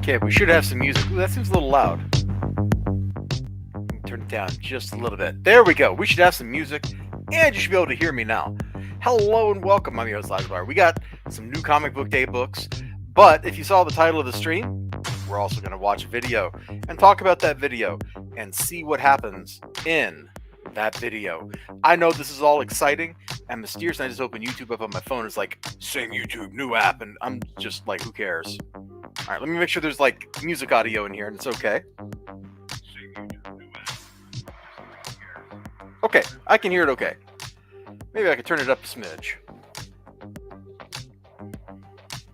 Okay, we should have some music. Ooh, that seems a little loud. Let me turn it down just a little bit. There we go. We should have some music, and you should be able to hear me now. Hello and welcome. I'm your host, Sadquatch. We got some new comic book day books, but if you saw the title of the stream, we're also going to watch a video and talk about that video and see what happens in that video. I know this is all exciting and mysterious, and I just opened YouTube up on my phone. It's like, same YouTube, new app, and I'm just like, who cares? All right, let me make sure there's like music audio in here, and it's okay. Okay, I can hear it okay. Maybe I can turn it up a smidge.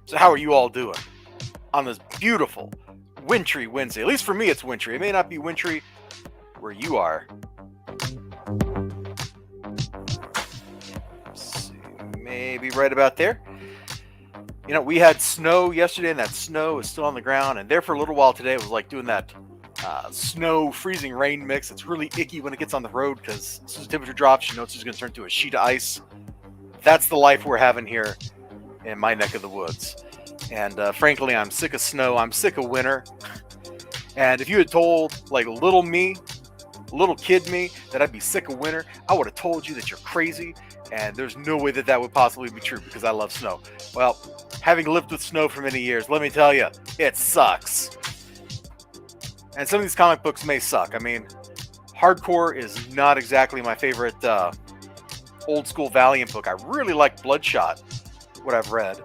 So how are you all doing on this beautiful wintry Wednesday? At least for me, it's wintry. It may not be wintry where you are. Let's see, maybe right about there. You know, we had snow yesterday, and that snow is still on the ground. And there for a little while today, it was like doing that snow freezing rain mix. It's really icky when it gets on the road because as soon as the temperature drops, you know it's just going to turn into a sheet of ice. That's the life we're having here in my neck of the woods. And frankly, I'm sick of snow. I'm sick of winter. And if you had told like little kid me, that I'd be sick of winter, I would have told you that you're crazy. And there's no way that that would possibly be true because I love snow. Well, having lived with snow for many years, let me tell you, it sucks. And some of these comic books may suck. I mean, Hardcore is not exactly my favorite old school Valiant book. I really like Bloodshot, what I've read.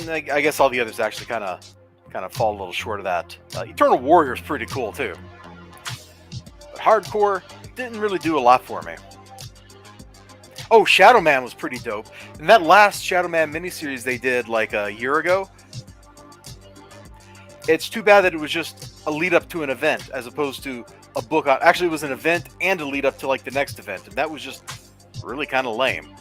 I guess all the others actually kind of fall a little short of that. Eternal Warrior is pretty cool too. But Hardcore didn't really do a lot for me. Oh, Shadow Man was pretty dope. And that last Shadow Man miniseries they did like a year ago, it's too bad that it was just a lead up to an event as opposed to a book. Actually, it was an event and a lead up to like the next event. And that was just really kind of lame.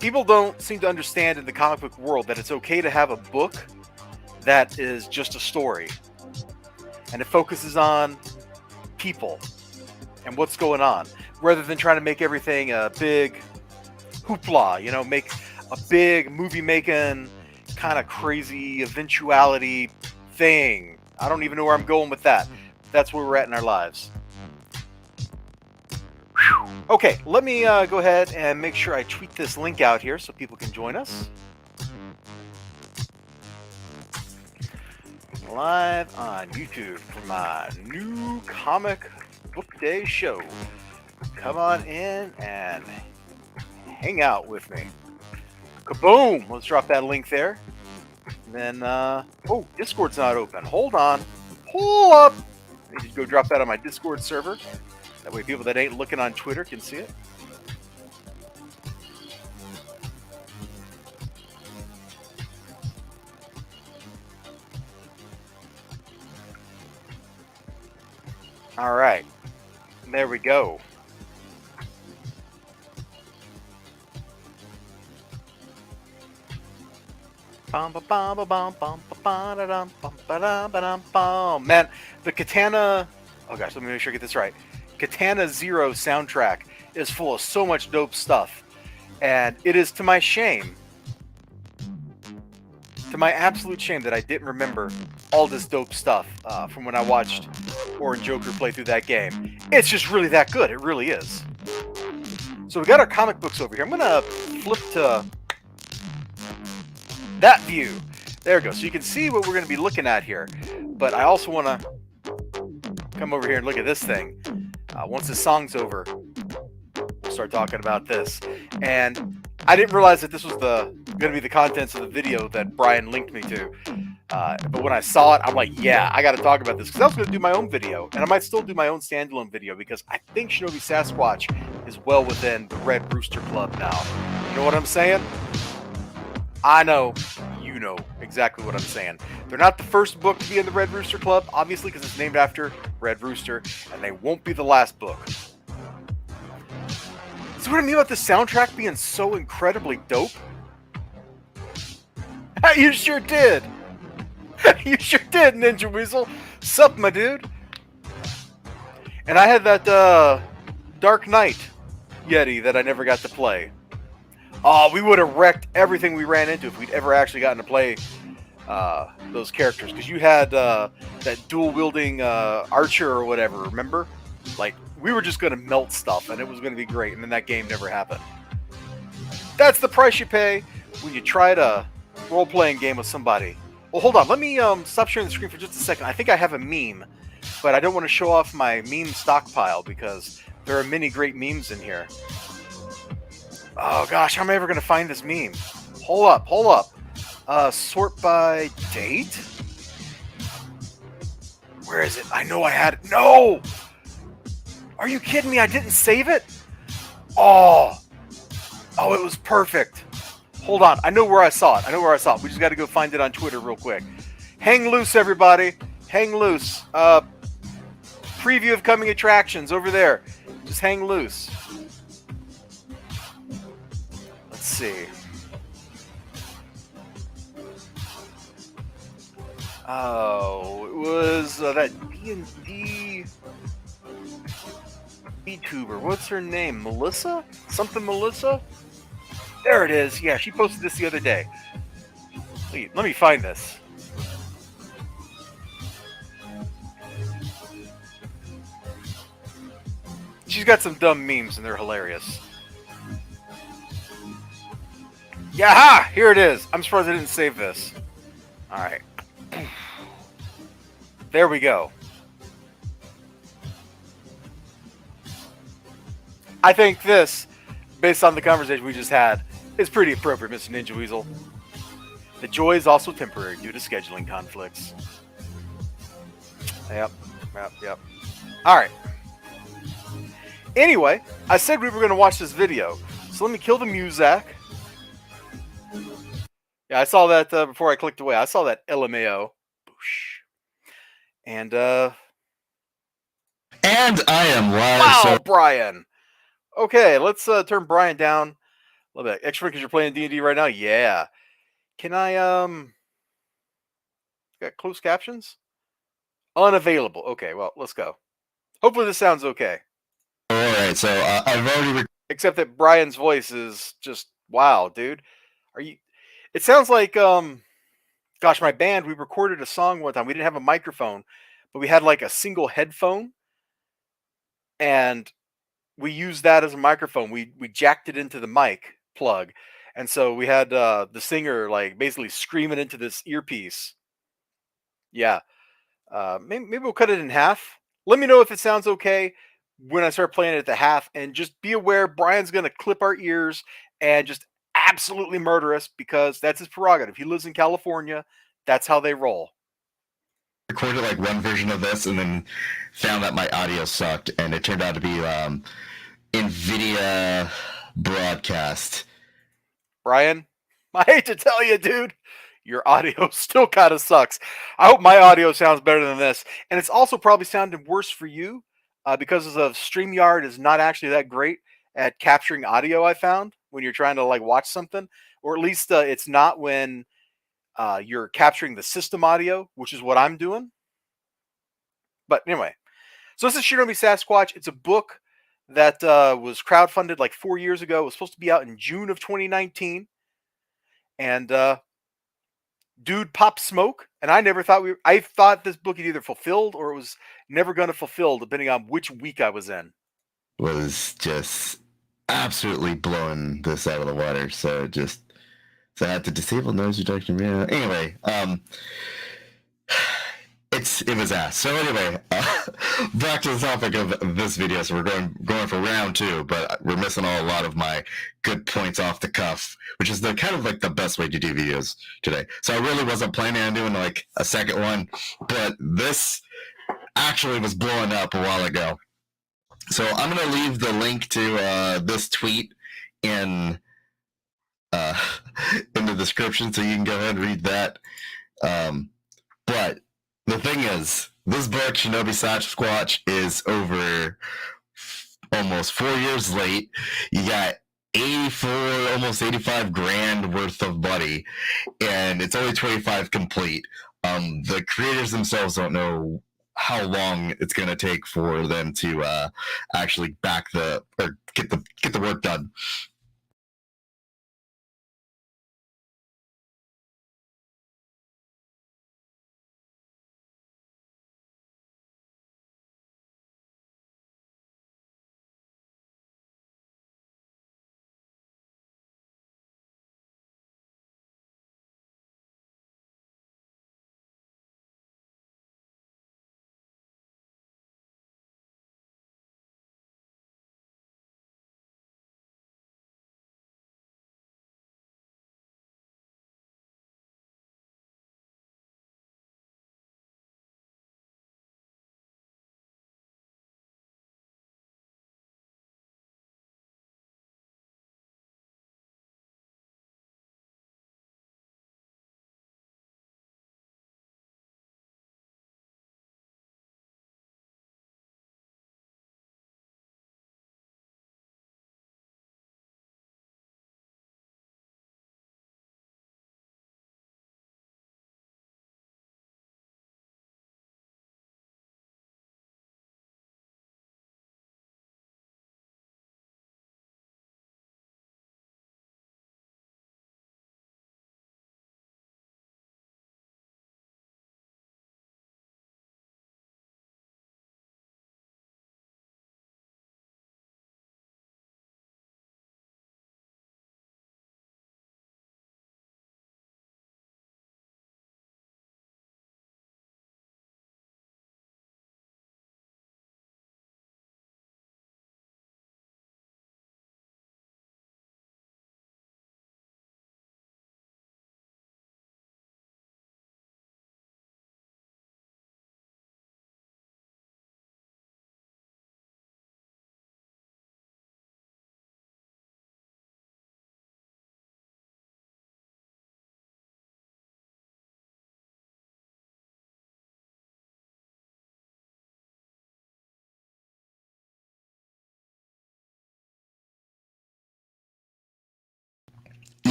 People don't seem to understand in the comic book world that it's okay to have a book that is just a story. And it focuses on people and what's going on, rather than trying to make everything a big hoopla, you know, make a big movie-making kind of crazy eventuality thing. I don't even know where I'm going with that. That's where we're at in our lives. Okay, let me go ahead and make sure I tweet this link out here so people can join us. Live on YouTube for my new comic book day show. Come on in and hang out with me. Kaboom! Let's drop that link there. And then, oh, Discord's not open. Hold on. Hold up! I need to go drop that on my Discord server. That way people that ain't looking on Twitter can see it. All right. There we go. Man, the Katana... Oh gosh, let me make sure I get this right. Katana Zero soundtrack is full of so much dope stuff. And it is to my shame, to my absolute shame, that I didn't remember all this dope stuff from when I watched Orange Joker play through that game. It's just really that good. It really is. So we got our comic books over here. I'm going to flip to that view. There we go. So you can see what we're going to be looking at here. But I also want to come over here and look at this thing. Once the song's over, we'll start talking about this. And I didn't realize that this was going to be the contents of the video that Brian linked me to. But when I saw it, I'm like, yeah, I got to talk about this. Because I was going to do my own video. And I might still do my own standalone video. Because I think Shinobi Sasquatch is well within the Red Rooster Club now. You know what I'm saying? I know. You know exactly what I'm saying. They're not the first book to be in the Red Rooster Club, obviously, because it's named after Red Rooster. And they won't be the last book. See what I mean about the soundtrack being so incredibly dope? You sure did. You sure did, Ninja Weasel. Sup, my dude? And I had that Dark Knight Yeti that I never got to play. Oh, we would have wrecked everything we ran into if we'd ever actually gotten to play those characters, because you had that dual wielding archer or whatever. Remember, like we were just gonna melt stuff and it was gonna be great, and then that game never happened. That's the price you pay when you try to role playing game with somebody. Well, hold on. Let me stop sharing the screen for just a second. I think I have a meme, but I don't want to show off my meme stockpile because there are many great memes in here. Oh gosh, how am I ever going to find this meme? Hold up. Sort by date? Where is it? I know I had it. No! Are you kidding me? I didn't save it? Oh, it was perfect. Hold on. I know where I saw it. We just got to go find it on Twitter real quick. Hang loose, everybody. Hang loose. Preview of coming attractions over there. Just hang loose. Let's see. Oh, it was that D&D VTuber. What's her name? Melissa? Something Melissa? There it is. Yeah, she posted this the other day. Wait, let me find this. She's got some dumb memes and they're hilarious. Yeah, here it is. I'm surprised I didn't save this. Alright. There we go. I think this, based on the conversation we just had, is pretty appropriate, Mr. Ninja Weasel. The joy is also temporary due to scheduling conflicts. Yep. Alright. Anyway, I said we were going to watch this video, so let me kill the music. Yeah, I saw that before I clicked away. I saw that LMAO. Boosh. And I am live. Wow, Brian. Okay, let's turn Brian down a little bit. Extra because you're playing D&D right now? Yeah. Can I, got closed captions? Unavailable. Okay, well, let's go. Hopefully this sounds okay. Alright, so I've already... Except that Brian's voice is just, wow, dude. It sounds like, gosh, my band, we recorded a song one time. We didn't have a microphone, but we had like a single headphone. And we used that as a microphone. We jacked it into the mic plug. And so we had the singer like basically screaming into this earpiece. Yeah. Maybe we'll cut it in half. Let me know if it sounds okay when I start playing it at the half. And just be aware, Brian's going to clip our ears and just absolutely murder us because that's his prerogative. He lives in California. That's how they roll. Recorded like one version of this and then found that my audio sucked, and it turned out to be NVIDIA broadcast. Brian, I hate to tell you, dude, your audio still kind of sucks. I hope my audio sounds better than this. And it's also probably sounding worse for you because of StreamYard is not actually that great at capturing audio, I found, when you're trying to like watch something. Or at least it's not when you're capturing the system audio, which is what I'm doing. But anyway, so this is Shinobi Sasquatch. It's a book that was crowdfunded like 4 years ago. It was supposed to be out in June of 2019. And dude popped smoke. And I never thought I thought this book had either fulfilled or it was never going to fulfill, depending on which week I was in. Was just absolutely blowing this out of the water. So I had to disable noise reduction. Yeah. Anyway, it was ass. So anyway, back to the topic of this video. So we're going for round 2, but we're missing a lot of my good points off the cuff, which is the kind of like the best way to do videos today. So I really wasn't planning on doing like a second one, but this actually was blowing up a while ago. So I'm gonna leave the link to this tweet in the description, so you can go ahead and read that. But the thing is, this book, Shinobi Sasquatch, is over almost 4 years late. You got 84, almost 85 grand worth of money, and it's only 25 complete. The creators themselves don't know how long it's going to take for them to actually get the work done.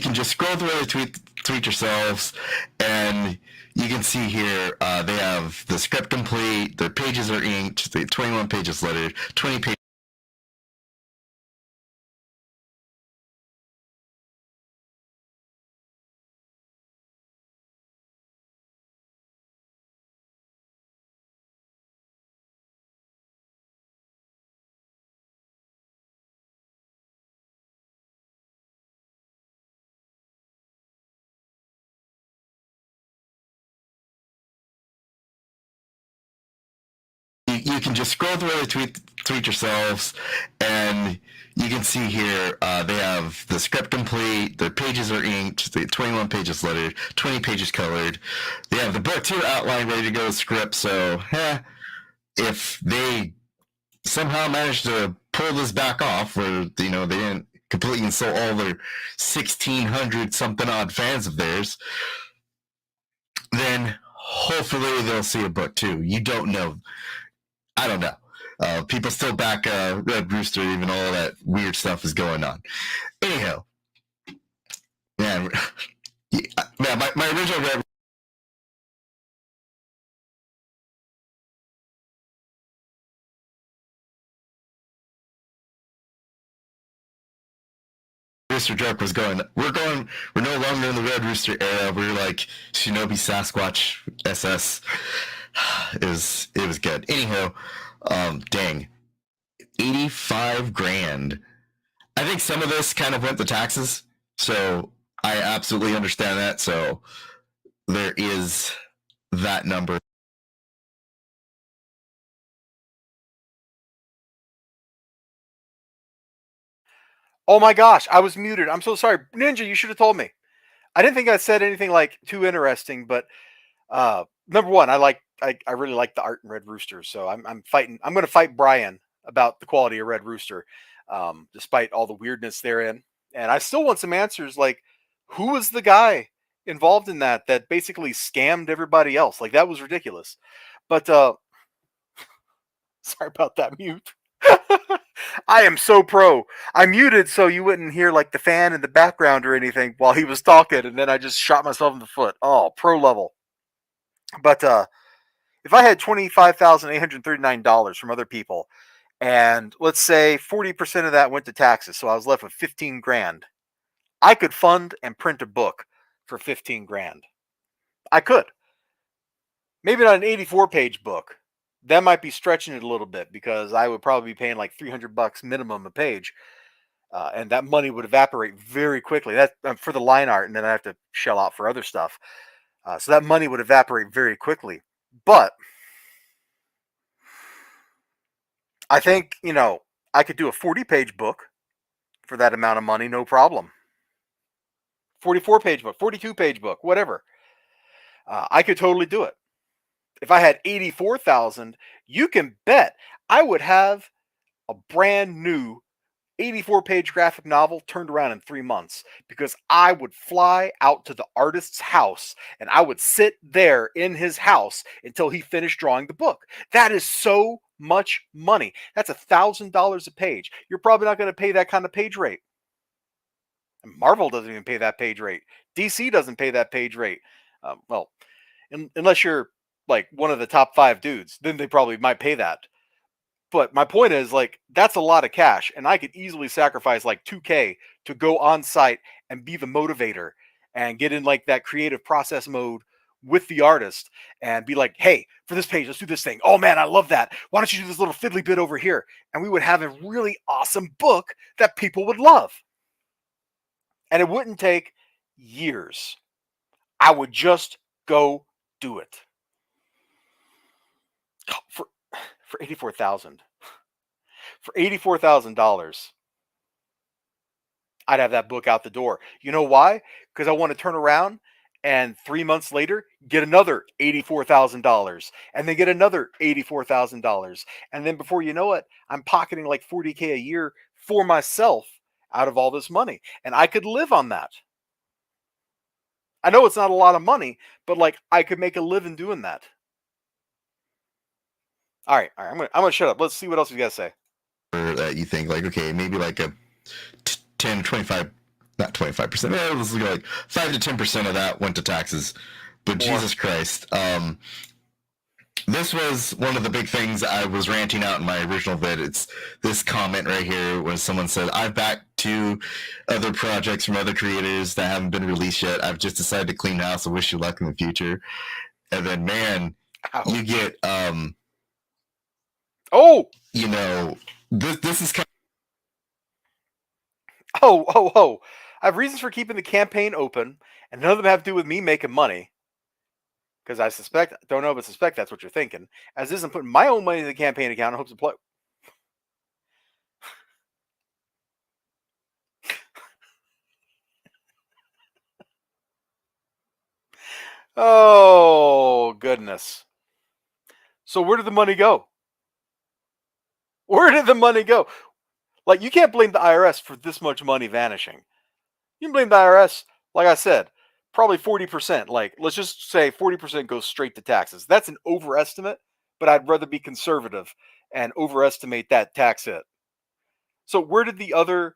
can just scroll through the tweet yourselves, and you can see here they have the script complete, their pages are inked, the 21 pages lettered, 20 pages. You can just scroll through the tweet yourselves, and you can see here they have the script complete, their pages are inked, the 21 pages lettered, 20 pages colored. They have the book 2 outline ready to go with script, so if they somehow managed to pull this back off, where they didn't completely insult all their 1,600 something odd fans of theirs, then hopefully they'll see a book 2. You don't know. I don't know. People still back Red Rooster, even all that weird stuff is going on. Anyhow, man, my original Red Rooster joke was going. We're no longer in the Red Rooster era. We're like Shinobi Sasquatch SS. It was good. Anyhow, dang, 85 grand. I think some of this kind of went to taxes, so I absolutely understand that. So there is that number. Oh my gosh, I was muted. I'm so sorry. Ninja, you should have told me. I didn't think I said anything like too interesting, but number one, I really like the art in Red Rooster, so I'm going to fight Brian about the quality of Red Rooster, despite all the weirdness therein. And I still want some answers, like who was the guy involved in that basically scammed everybody else? Like that was ridiculous. But sorry about that mute. I am so pro. I muted so you wouldn't hear like the fan in the background or anything while he was talking, and then I just shot myself in the foot. Oh, pro level. But if I had $25,839 from other people, and let's say 40% of that went to taxes, so I was left with 15 grand, I could fund and print a book for 15 grand. I could. Maybe not an 84-page book. That might be stretching it a little bit because I would probably be paying like $300 minimum a page, and that money would evaporate very quickly. That for the line art, and then I have to shell out for other stuff. So that money would evaporate very quickly. But I think I could do a 40-page book for that amount of money, no problem. 44-page book, 42-page book, whatever. I could totally do it. If I had 84,000, you can bet I would have a brand new 84-page graphic novel turned around in 3 months, because I would fly out to the artist's house and I would sit there in his house until he finished drawing the book. That is so much money. That's $1,000 a page. You're probably not going to pay that kind of page rate. Marvel doesn't even pay that page rate. DC doesn't pay that page rate. Well, unless you're like one of the top 5 dudes, then they probably might pay that. But my point is, like, that's a lot of cash, and I could easily sacrifice like 2K to go on site and be the motivator and get in like that creative process mode with the artist and be like, hey, for this page, let's do this thing. Oh man, I love that. Why don't you do this little fiddly bit over here? And we would have a really awesome book that people would love. And it wouldn't take years. I would just go do it. For 84,000. For $84,000, I'd have that book out the door. You know why? Because I want to turn around and 3 months later get another $84,000, and then get another $84,000, and then before you know it, I'm pocketing like $40K a year for myself out of all this money, and I could live on that. I know it's not a lot of money, but like I could make a living doing that. All right. I'm gonna shut up. Let's see what else you guys say. That you think like, okay, maybe like a 10 25 not 25%. Let's go like 5 to 10% of that went to taxes. But More. Jesus Christ. This was one of the big things I was ranting out in my original vid. It's this comment right here when someone said, I've backed 2 other projects from other creators that haven't been released yet. I've just decided to clean house. I wish you luck in the future. And then, man, you get, you know, this is kind of... I have reasons for keeping the campaign open, and none of them have to do with me making money. Because I don't know, but suspect that's what you're thinking. As this, I'm putting my own money in the campaign account in hopes of play. Oh, goodness. So where did the money go? Where did the money go? Like, you can't blame the IRS for this much money vanishing. You can blame the IRS, like I said, probably 40%. Like, let's just say 40% goes straight to taxes. That's an overestimate, but I'd rather be conservative and overestimate that tax hit. So where did the other,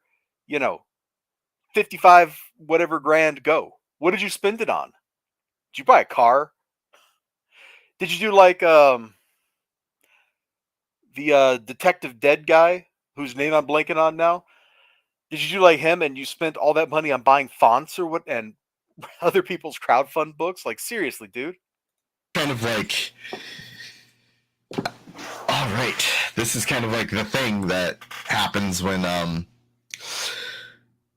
55 whatever grand go? What did you spend it on? Did you buy a car? Did you do like the Detective Dead guy whose name I'm blanking on now? Did you do like him and you spent all that money on buying fonts or what and other people's crowdfund books? Like, seriously, dude. of like, all right, this is kind of like the thing that happens when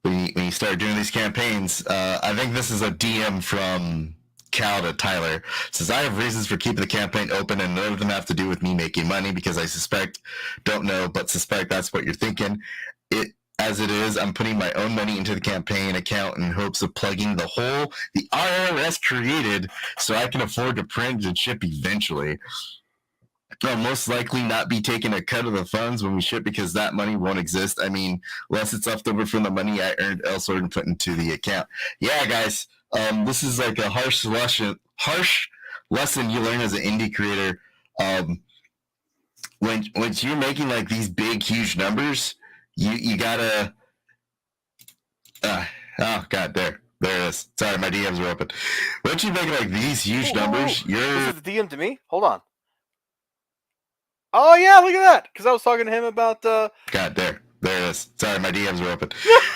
you start doing these campaigns. I think this is a DM from Cal to Tyler. Says, I have reasons for keeping the campaign open, and none of them have to do with me making money, because I don't know, but suspect that's what you're thinking. As it is, I'm putting my own money into the campaign account in hopes of plugging the hole the IRS created so I can afford to print and ship eventually. I'll most likely not be taking a cut of the funds when we ship, because that money won't exist. I mean, unless it's left over from the money I earned elsewhere and put into the account. Yeah, guys, this is like a harsh lesson you learn as an indie creator. When you're making like these big, huge numbers, you gotta. Oh God, there it is. Sorry, my DMs were open. Once you make like these huge numbers, you're. This is the DM to me. Hold on. Oh yeah, look at that. Because I was talking to him about. God, there it is. Sorry, my DMs were open.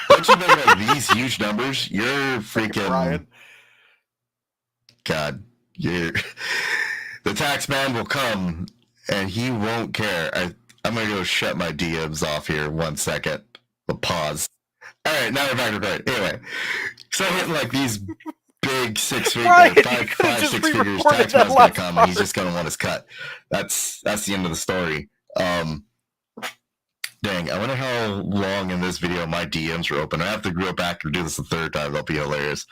Once you make like these huge numbers, you're freaking. Brian. God, the tax man will come and he won't care. I'm gonna go shut my DMs off here 1 second. We'll pause. All right, now we're back to right. Anyway, so hitting like these big 6 figures, five 6 figures. Tax man's gonna come and he's just gonna want his cut. That's the end of the story. Dang, I wonder how long in this video my DMs were open. I have to go back and do this a 3rd time. That'll be hilarious.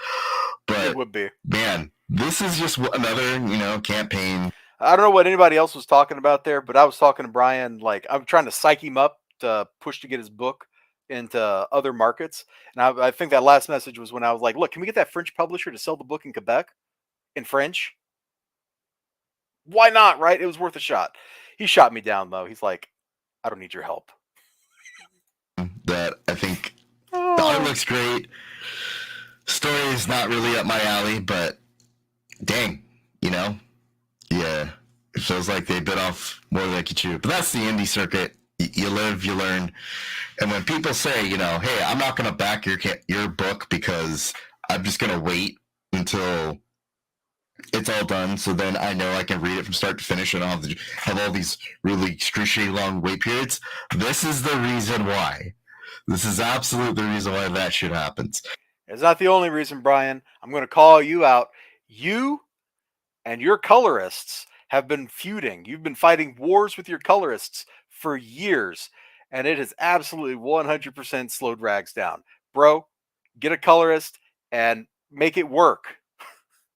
But it would be. Man, this is just another, campaign. I don't know what anybody else was talking about there, but I was talking to Brian. Like, I'm trying to psych him up to push to get his book into other markets. And I think that last message was when I was like, look, can we get that French publisher to sell the book in Quebec in French? Why not, right? It was worth a shot. He shot me down, though. He's like, I don't need your help. That I think the art looks great. Story is not really up my alley, but dang, yeah, it feels like they bit off more than they could chew. But that's the indie circuit. You live, you learn. And when people say, hey, I'm not going to back your book because I'm just going to wait until it's all done, so then I know I can read it from start to finish and I'll have all these really excruciating long wait periods. This is the reason why. This is absolutely the reason why that shit happens. It's not the only reason, Brian. I'm going to call you out. You and your colorists have been feuding. You've been fighting wars with your colorists for years, and it has absolutely 100% slowed Rags down. Bro, get a colorist and make it work.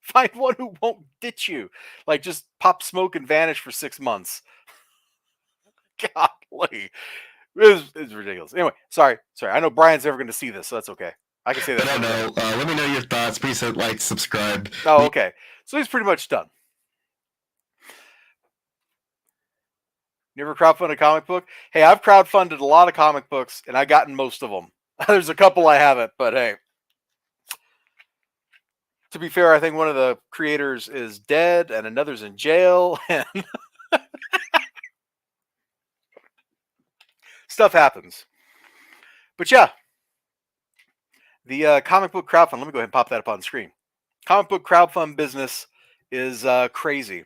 Find one who won't ditch you. Like, just pop smoke and vanish for 6 months. Golly. It's ridiculous. Anyway, sorry. I know Brian's never going to see this, so that's okay. I can say that. But I know. Let me know your thoughts. Please hit like, subscribe. Oh, okay. So he's pretty much done. You ever crowdfund a comic book? Hey, I've crowdfunded a lot of comic books, and I've gotten most of them. There's a couple I haven't, but hey. To be fair, I think one of the creators is dead and another's in jail, and stuff happens. But yeah, the comic book crowdfund. Let me go ahead and pop that up on the screen. Comic book crowdfund business is crazy.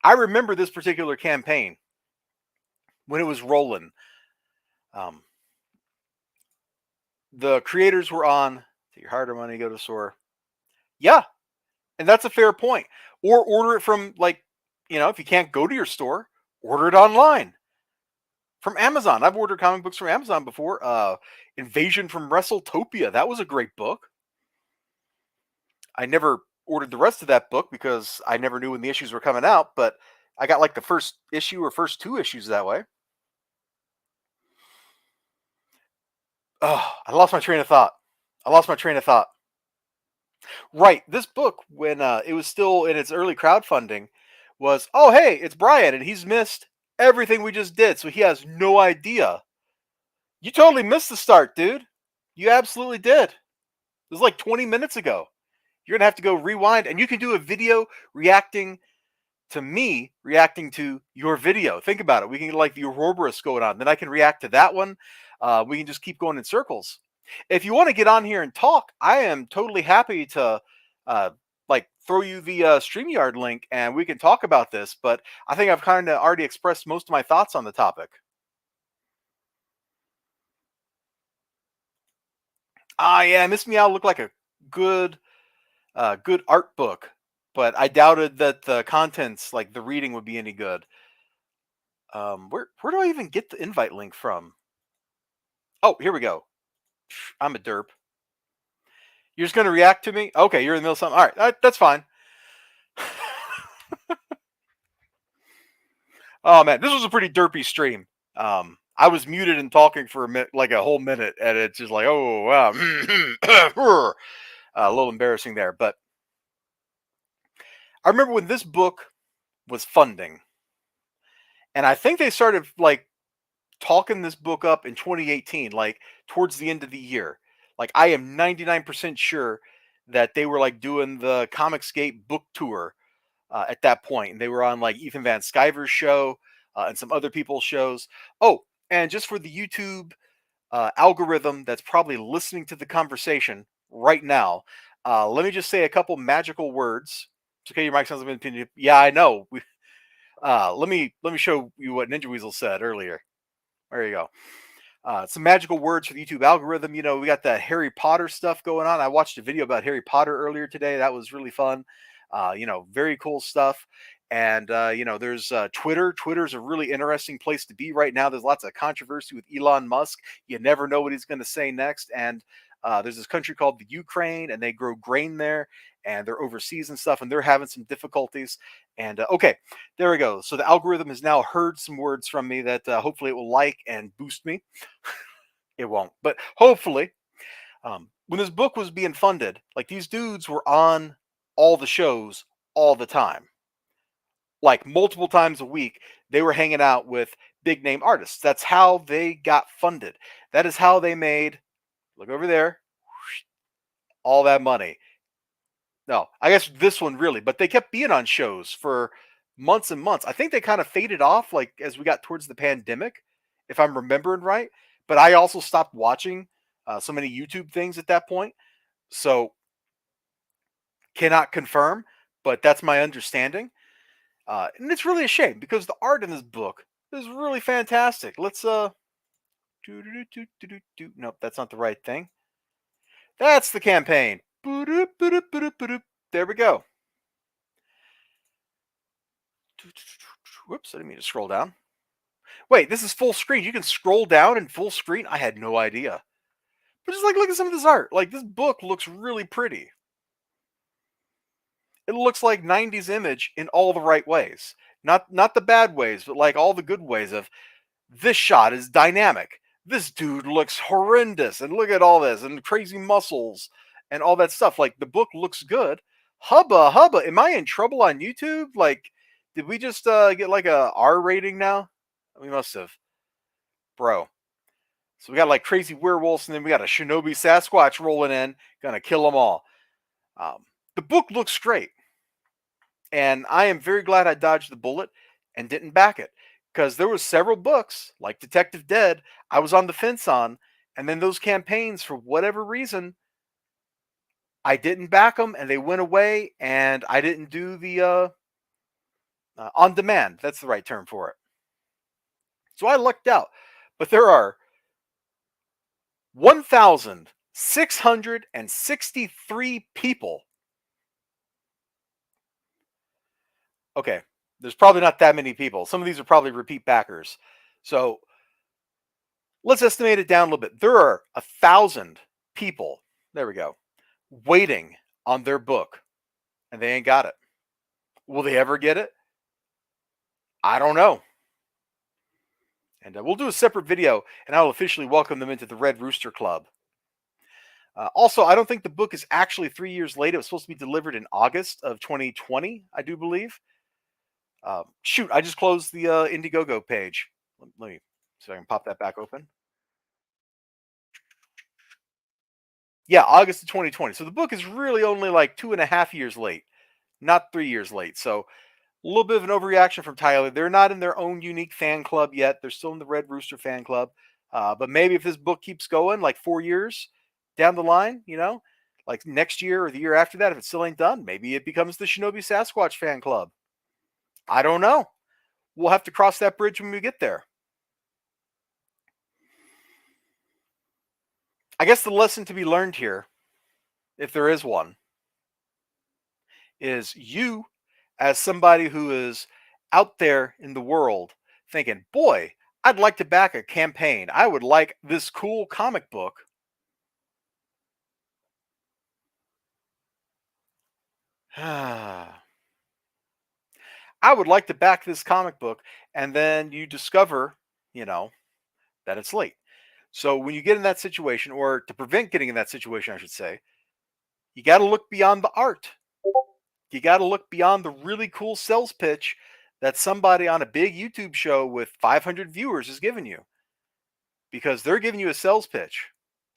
I remember this particular campaign when it was rolling. Um, the creators were on take your harder money, go to the store. Yeah, and that's a fair point. Or order it from if you can't go to your store, order it online from Amazon. I've ordered comic books from Amazon before. Invasion from WrestleTopia. That was a great book. I never ordered the rest of that book because I never knew when the issues were coming out, but I got like the first issue or first two issues that way. Oh, I lost my train of thought. Right. This book, when it was still in its early crowdfunding, was, oh, hey, it's Brian, and he's missed everything we just did. So he has no idea. You totally missed the start, dude. You absolutely did. It was like 20 minutes ago. You're going to have to go rewind, and you can do a video reacting to me reacting to your video. Think about it. We can get like the Ouroboros going on. Then I can react to that one. We can just keep going in circles. If you want to get on here and talk, I am totally happy to throw you the StreamYard link and we can talk about this. But I think I've kind of already expressed most of my thoughts on the topic. Yeah, Miss Meow looked like a good art book, but I doubted that the contents, like the reading, would be any good. Where do I even get the invite link from? Oh, here we go. I'm a derp. You're just gonna react to me? Okay, you're in the middle of something. All right, that's fine. Oh man, this was a pretty derpy stream. I was muted and talking for a minute, like a whole minute, and it's just like, oh wow, a little embarrassing there. But I remember when this book was funding, and I think they started like talking this book up in 2018, like towards the end of the year. Like I am 99% sure that they were like doing the Comicsgate book tour at that point, and they were on like Ethan Van Sciver's show and some other people's shows. Oh, and just for the YouTube algorithm that's probably listening to the conversation right now, let me just say a couple magical words. It's okay, your mic sounds like an opinion. Yeah, I know. Let me show you what Ninja Weasel said earlier. There you go. Some magical words for the YouTube algorithm. You know, we got that Harry Potter stuff going on. I watched a video about Harry Potter earlier today. That was really fun. Very cool stuff. And, there's Twitter. Twitter's a really interesting place to be right now. There's lots of controversy with Elon Musk. You never know what he's going to say next. And there's this country called the Ukraine, and they grow grain there, and they're overseas and stuff, and they're having some difficulties. And okay, there we go. So the algorithm has now heard some words from me that hopefully it will like and boost me. It won't, but hopefully, when this book was being funded, like these dudes were on all the shows all the time, like multiple times a week. They were hanging out with big name artists. That's how they got funded. That is how they made, look over there, all that money. No, I guess this one really, but they kept being on shows for months and months. I think they kind of faded off like as we got towards the pandemic, if I'm remembering right. But I also stopped watching so many YouTube things at that point. So cannot confirm, but that's my understanding. And it's really a shame because the art in this book is really fantastic. Let's nope, that's not the right thing. That's the campaign. There we go. Whoops, I didn't mean to scroll down. Wait, this is full screen. You can scroll down in full screen? I had no idea. But just like look at some of this art. Like this book looks really pretty. It looks like 90s image in all the right ways. Not the bad ways, but like all the good ways of this shot is dynamic. This dude looks horrendous and look at all this and crazy muscles and all that stuff. Like the book looks good. Hubba hubba, am I in trouble on YouTube? Like did we just get like a R rating now? We must have. Bro. So we got like crazy werewolves and then we got a Shinobi Sasquatch rolling in, gonna kill them all. The book looks great. And I am very glad I dodged the bullet and didn't back it. Because there was several books, like Detective Dead, I was on the fence on. And then those campaigns, for whatever reason, I didn't back them and they went away. And I didn't do the on demand. That's the right term for it. So I lucked out. But there are 1,663 people. Okay, there's probably not that many people. Some of these are probably repeat backers. So let's estimate it down a little bit. There are 1,000 people, there we go, waiting on their book, and they ain't got it. Will they ever get it? I don't know. And we'll do a separate video, and I'll officially welcome them into the Red Rooster Club. Also, I don't think the book is actually 3 years late. It was supposed to be delivered in August of 2020, I do believe. Shoot, I just closed the Indiegogo page. Let me, so I can pop that back open. Yeah, August of 2020. So the book is really only like 2.5 years late, not 3 years late. So a little bit of an overreaction from Tyler. They're not in their own unique fan club yet. They're still in the Red Rooster fan club. But maybe if this book keeps going like 4 years down the line, like next year or the year after that, if it still ain't done, maybe it becomes the Shinobi Sasquatch fan club. I don't know. We'll have to cross that bridge when we get there. I guess the lesson to be learned here, if there is one, is you, as somebody who is out there in the world thinking, boy, I'd like to back a campaign. I would like this cool comic book. I would like to back this comic book. And then you discover, that it's late. So when you get in that situation, or to prevent getting in that situation, I should say, you got to look beyond the art. You got to look beyond the really cool sales pitch that somebody on a big YouTube show with 500 viewers is giving you. Because they're giving you a sales pitch.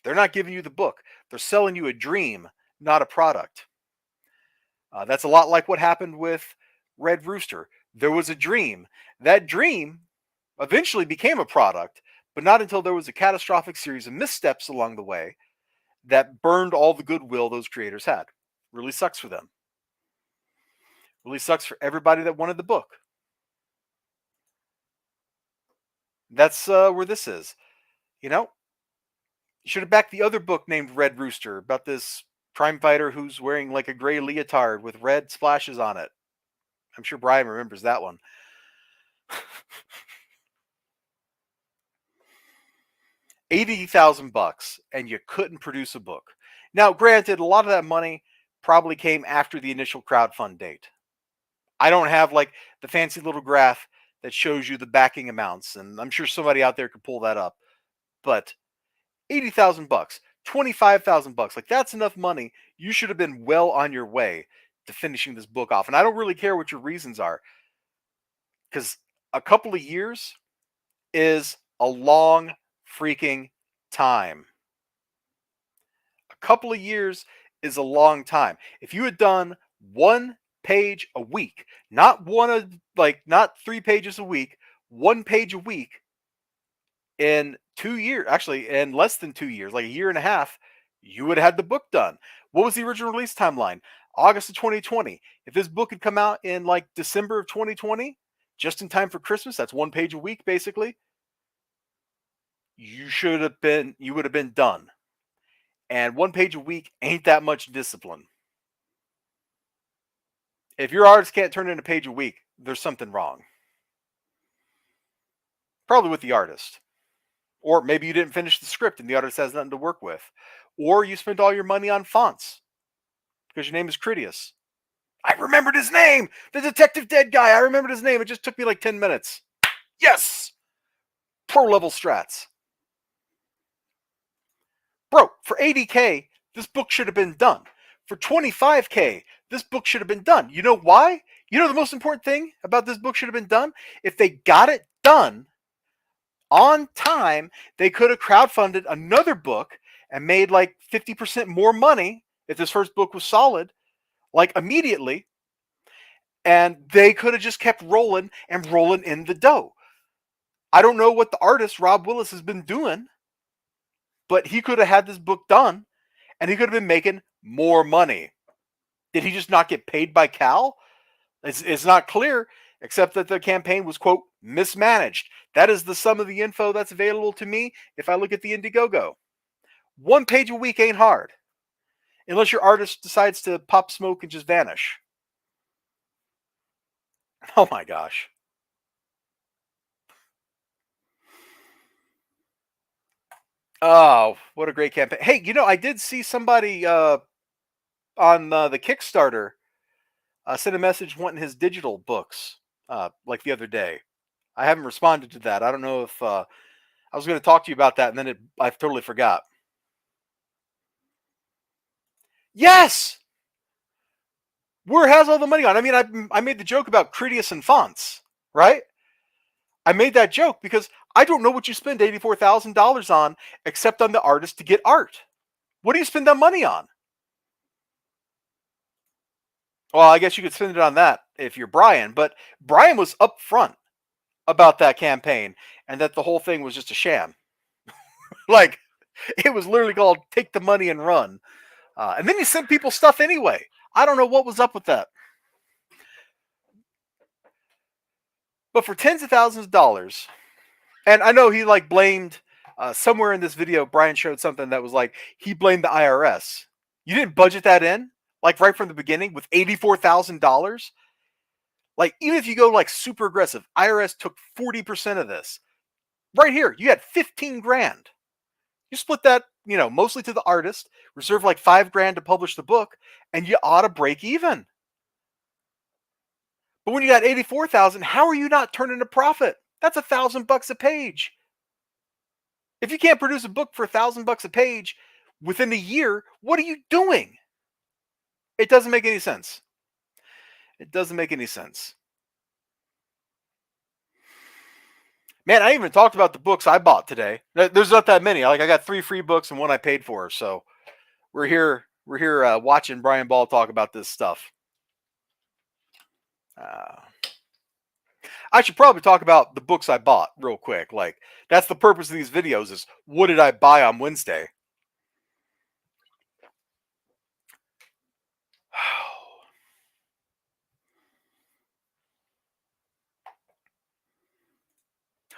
They're not giving you the book. They're selling you a dream, not a product. That's a lot like what happened with Red Rooster. There was a dream. That dream eventually became a product, but not until there was a catastrophic series of missteps along the way that burned all the goodwill those creators had. Really sucks for them. Really sucks for everybody that wanted the book. That's where this is. You should have backed the other book named Red Rooster about this crime fighter who's wearing like a gray leotard with red splashes on it. I'm sure Brian remembers that one. $80,000, and you couldn't produce a book. Now, granted, a lot of that money probably came after the initial crowdfund date. I don't have like the fancy little graph that shows you the backing amounts, and I'm sure somebody out there could pull that up. But $80,000, $25,000, like that's enough money. You should have been well on your way to finishing this book off. And I don't really care what your reasons are, because a couple of years is a long freaking time. A couple of years is a long time. If you had done 1 page a week, not 3 pages a week, 1 page a week in 2 years, actually in less than 2 years, like a year and a half, you would have had the book done. What was the original release timeline? August of 2020. If this book had come out in like December of 2020, just in time for Christmas, that's 1 page a week basically, you would have been done. And 1 page a week ain't that much discipline. If your artist can't turn in a page a week, there's something wrong. Probably with the artist. Or maybe you didn't finish the script and the artist has nothing to work with. Or you spent all your money on fonts because your name is Critias. I remembered his name! The Detective Dead guy! I remembered his name. It just took me like 10 minutes. Yes! Pro level strats. Bro, for $80K, this book should have been done. For $25K, this book should have been done. You know why? You know the most important thing about this book should have been done? If they got it done on time, they could have crowdfunded another book and made like 50% more money if this first book was solid like immediately, and they could have just kept rolling and rolling in the dough. I don't know what the artist Rob Willis has been doing, but he could have had this book done and he could have been making more money. Did he just not get paid by Cal? It's not clear, except that the campaign was, quote, mismanaged. That is the sum of the info that's available to me if I look at the Indiegogo. 1 page a week ain't hard, unless your artist decides to pop smoke and just vanish. Oh my gosh. Oh, what a great campaign. Hey, I did see somebody on the Kickstarter sent a message wanting his digital books like the other day. I haven't responded to that. I don't know if I was going to talk to you about that, and then I totally forgot. Yes! Where has all the money gone? I mean, I made the joke about Critias and fonts, right? I made that joke because I don't know what you spend $84,000 on except on the artist to get art. What do you spend that money on? Well, I guess you could spend it on that if you're Brian, but Brian was upfront about that campaign and that the whole thing was just a sham. Like, it was literally called "Take the Money and Run," and then he sent people stuff anyway. I don't know what was up with that, but for tens of thousands of dollars, and I know he like blamed somewhere in this video. Brian showed something that was like he blamed the IRS. You didn't budget that in, like right from the beginning, with $84,000. Like, even if you go like super aggressive, IRS took 40% of this. Right here, you had 15 grand. You split that, mostly to the artist, reserve like 5 grand to publish the book, and you ought to break even. But when you got 84,000, how are you not turning a profit? That's $1,000 a page. If you can't produce a book for $1,000 a page within a year, what are you doing? It doesn't make any sense. It doesn't make any sense. Man, I even talked about the books I bought today. There's not that many. Like, I got 3 free books and 1 I paid for. So we're here watching Brian Ball talk about this stuff. I should probably talk about the books I bought real quick. Like, that's the purpose of these videos, is what did I buy on Wednesday?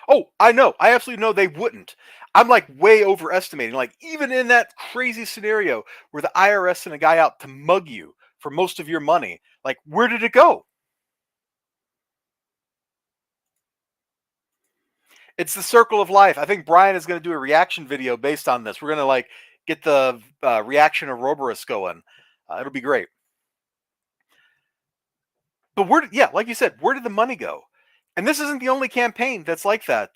Oh, I know. I absolutely know they wouldn't. I'm like way overestimating. Like, even in that crazy scenario where the IRS sent a guy out to mug you for most of your money, like, where did it go? It's the circle of life. I think Brian is going to do a reaction video based on this. We're going to like get the reaction of Roborus going. It'll be great. But yeah, like you said, where did the money go? And this isn't the only campaign that's like that.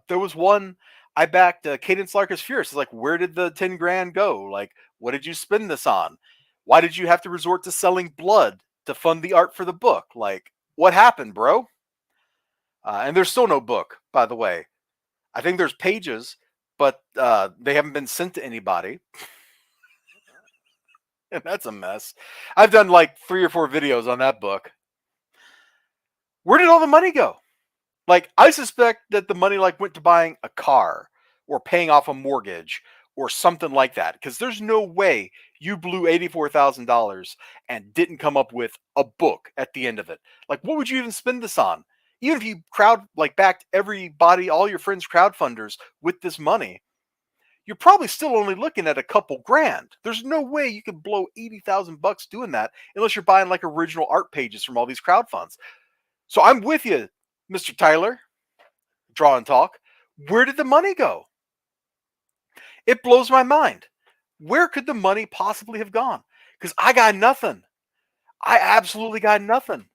There was one I backed, Cadence Larkus Fierce. It's like, where did the 10 grand go? Like, what did you spend this on? Why did you have to resort to selling blood to fund the art for the book? Like, what happened, bro? And there's still no book, by the way. I think there's pages, but they haven't been sent to anybody. And that's a mess. I've done like 3 or 4 videos on that book. Where did all the money go? Like, I suspect that the money like went to buying a car or paying off a mortgage or something like that. Because there's no way you blew $84,000 and didn't come up with a book at the end of it. Like, what would you even spend this on? Even if you backed everybody, all your friends' crowdfunders with this money, you're probably still only looking at a couple grand. There's no way you could blow $80,000 doing that unless you're buying like original art pages from all these crowdfunds. So I'm with you, Mr. Tyler, Draw and Talk. Where did the money go? It blows my mind. Where could the money possibly have gone? Because I got nothing. I absolutely got nothing.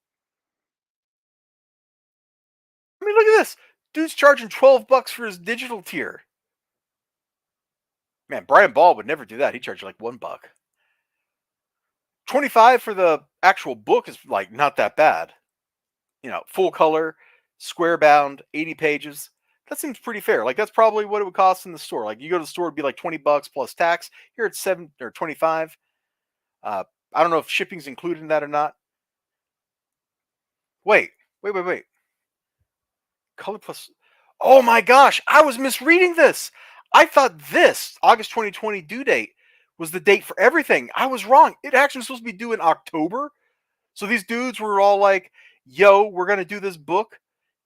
I mean, look at this. Dude's charging $12 for his digital tier. Man, Brian Ball would never do that. He charged like $1. 25 for the actual book is like not that bad. Full color, square bound, 80 pages. That seems pretty fair. Like, that's probably what it would cost in the store. Like, you go to the store, it'd be like $20 plus tax. Here it's 7 or 25. I don't know if shipping's included in that or not. Wait. Color plus. Oh my gosh, I was misreading this. I thought this August 2020 due date was the date for everything. I was wrong. It actually was supposed to be due in October. So these dudes were all like, yo, we're going to do this book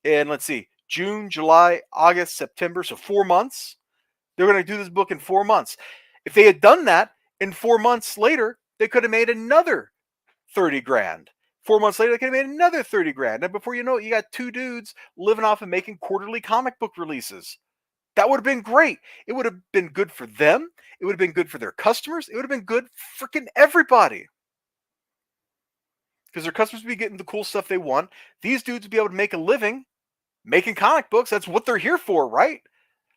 in, let's see, June, July, August, September. So 4 months. They're going to do this book in 4 months. If they had done that in 4 months later, they could have made another 30 grand. 4 months later, they could have made another 30 grand. And before you know it, you got two dudes living off of making quarterly comic book releases. That would have been great. It would have been good for them. It would have been good for their customers. It would have been good for freaking everybody. Because their customers would be getting the cool stuff they want. These dudes would be able to make a living making comic books. That's what they're here for, right?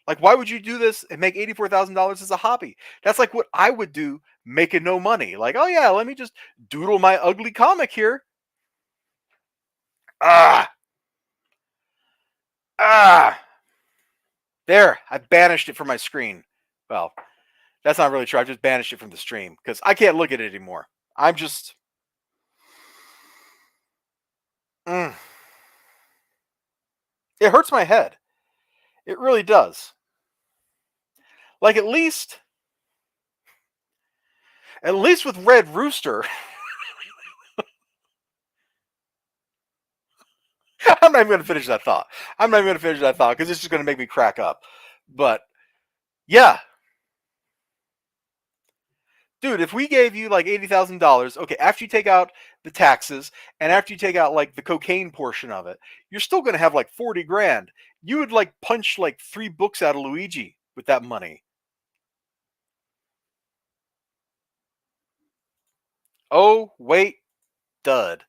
Like, why would you do this and make $84,000 as a hobby? That's like what I would do making no money. Like, oh yeah, let me just doodle my ugly comic here. Ah, ah. There, I banished it from my screen. Well, that's not really true. I just banished it from the stream because I can't look at it anymore. I'm just. Mm. It hurts my head. It really does. Like at least with Red Rooster, I'm not even going to finish that thought. I'm not even going to finish that thought because it's just going to make me crack up. But yeah, dude, if we gave you like $80,000, okay, after you take out the taxes and after you take out like the cocaine portion of it, you're still going to have like 40 grand. You would like punch like 3 books out of Luigi with that money. Oh, wait, dud.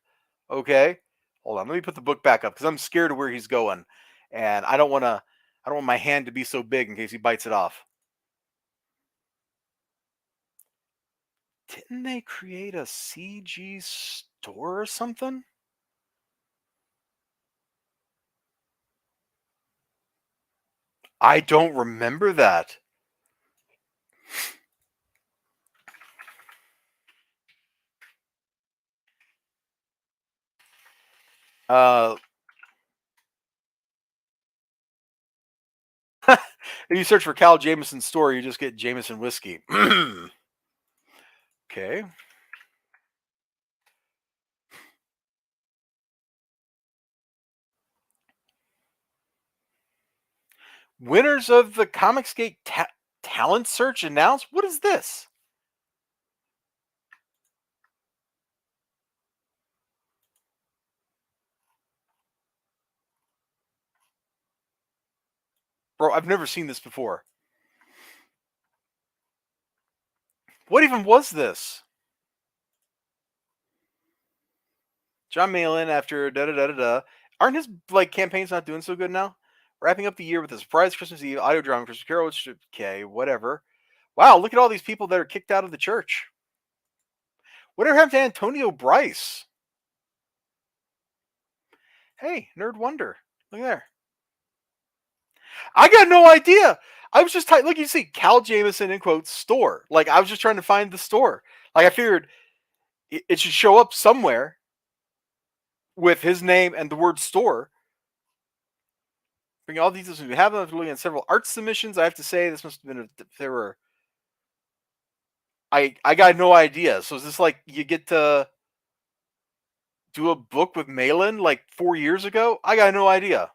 Okay. Hold on. Let me put the book back up because I'm scared of where he's going. And I don't want my hand to be so big in case he bites it off. Didn't they create a CG store or something? I don't remember that. Uh, if you search for Cal Jameson's store, you just get Jameson whiskey. Okay. Winners of the Comicsgate talent search announced. What is this? Bro, I've never seen this before. What even was this? John Malin after da da da da da. Aren't his like campaigns not doing so good now? Wrapping up the year with a surprise Christmas Eve audio drama Christmas Carol, which okay, whatever. Wow, look at all these people that are kicked out of the church. Whatever happened to Antonio Bryce? Hey, Nerd Wonder. Look there. I got no idea. I was just look, you see Cal Jameson in quotes store. Like I was just trying to find the store. Like I figured it should show up somewhere with his name and the word store. Bring all these we have them looking at several art submissions. I have to say this must have been there were. I got no idea. So is this like you get to do a book with Malin like 4 years ago? I got no idea.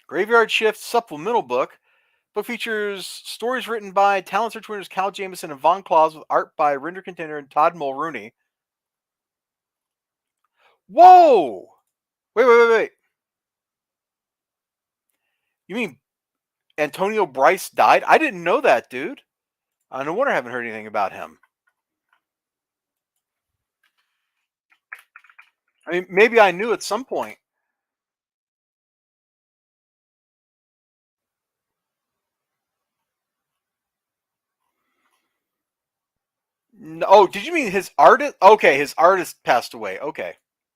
Graveyard Shift supplemental book. Book features stories written by talent search winners Cal Jameson and Von Claus with art by Render Contender and Todd Mulrooney. Whoa! Wait. You mean Antonio Bryce died? I didn't know that, dude. No wonder I haven't heard anything about him. I mean, maybe I knew at some point. No, oh, did you mean his artist? Okay, his artist passed away. Okay.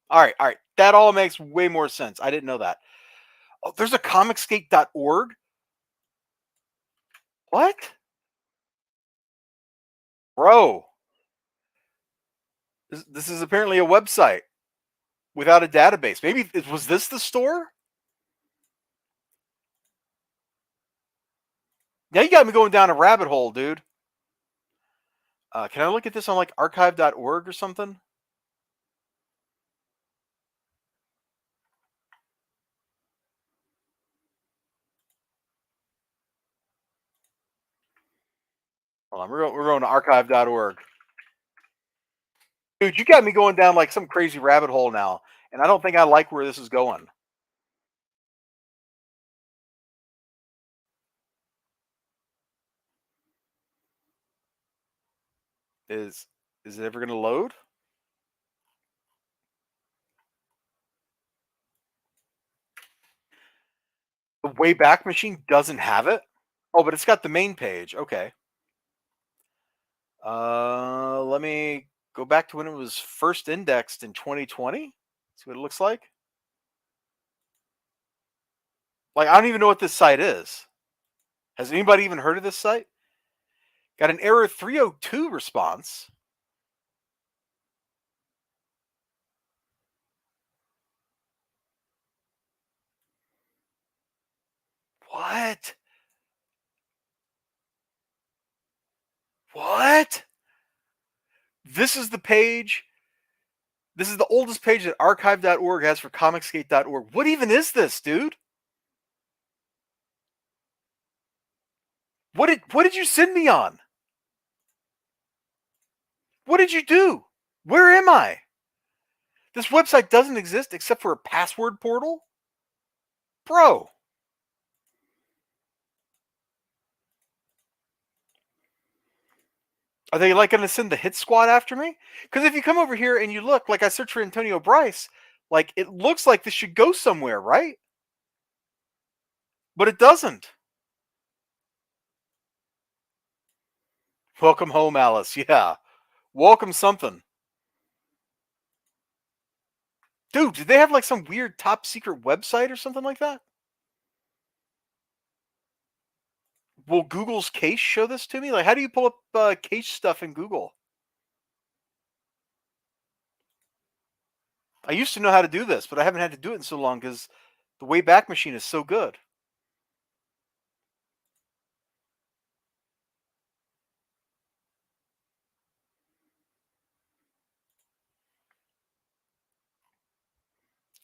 All right. That all makes way more sense. I didn't know that. Oh, there's a comicscape.org? What? Bro, this is apparently a website without a database. Maybe was this the store? Now you got me going down a rabbit hole, dude. Can I look at this on like archive.org or something? Hold on, we're going to archive.org. Dude, you got me going down like some crazy rabbit hole now, and I don't think I like where this is going. Is it ever going to load? The Wayback Machine doesn't have it? Oh, but it's got the main page. Okay. Let me go back to when it was first indexed in 2020. See what it looks like. Like, I don't even know what this site is. Has anybody even heard of this site? Got an error 302 response. What? What? This is the page. This is the oldest page that archive.org has for comicsgate.org. What even is this, dude? What did you send me on? What did you do? Where am I? This website doesn't exist except for a password portal? Bro. Are they like going to send the hit squad after me? Because if you come over here and you look, like I search for Antonio Bryce, like it looks like this should go somewhere, right? But it doesn't. Welcome home, Alice. Yeah. Welcome something. Dude, did they have like some weird top secret website or something like that? Will Google's cache show this to me? Like, how do you pull up cache stuff in Google? I used to know how to do this, but I haven't had to do it in so long because the Wayback Machine is so good.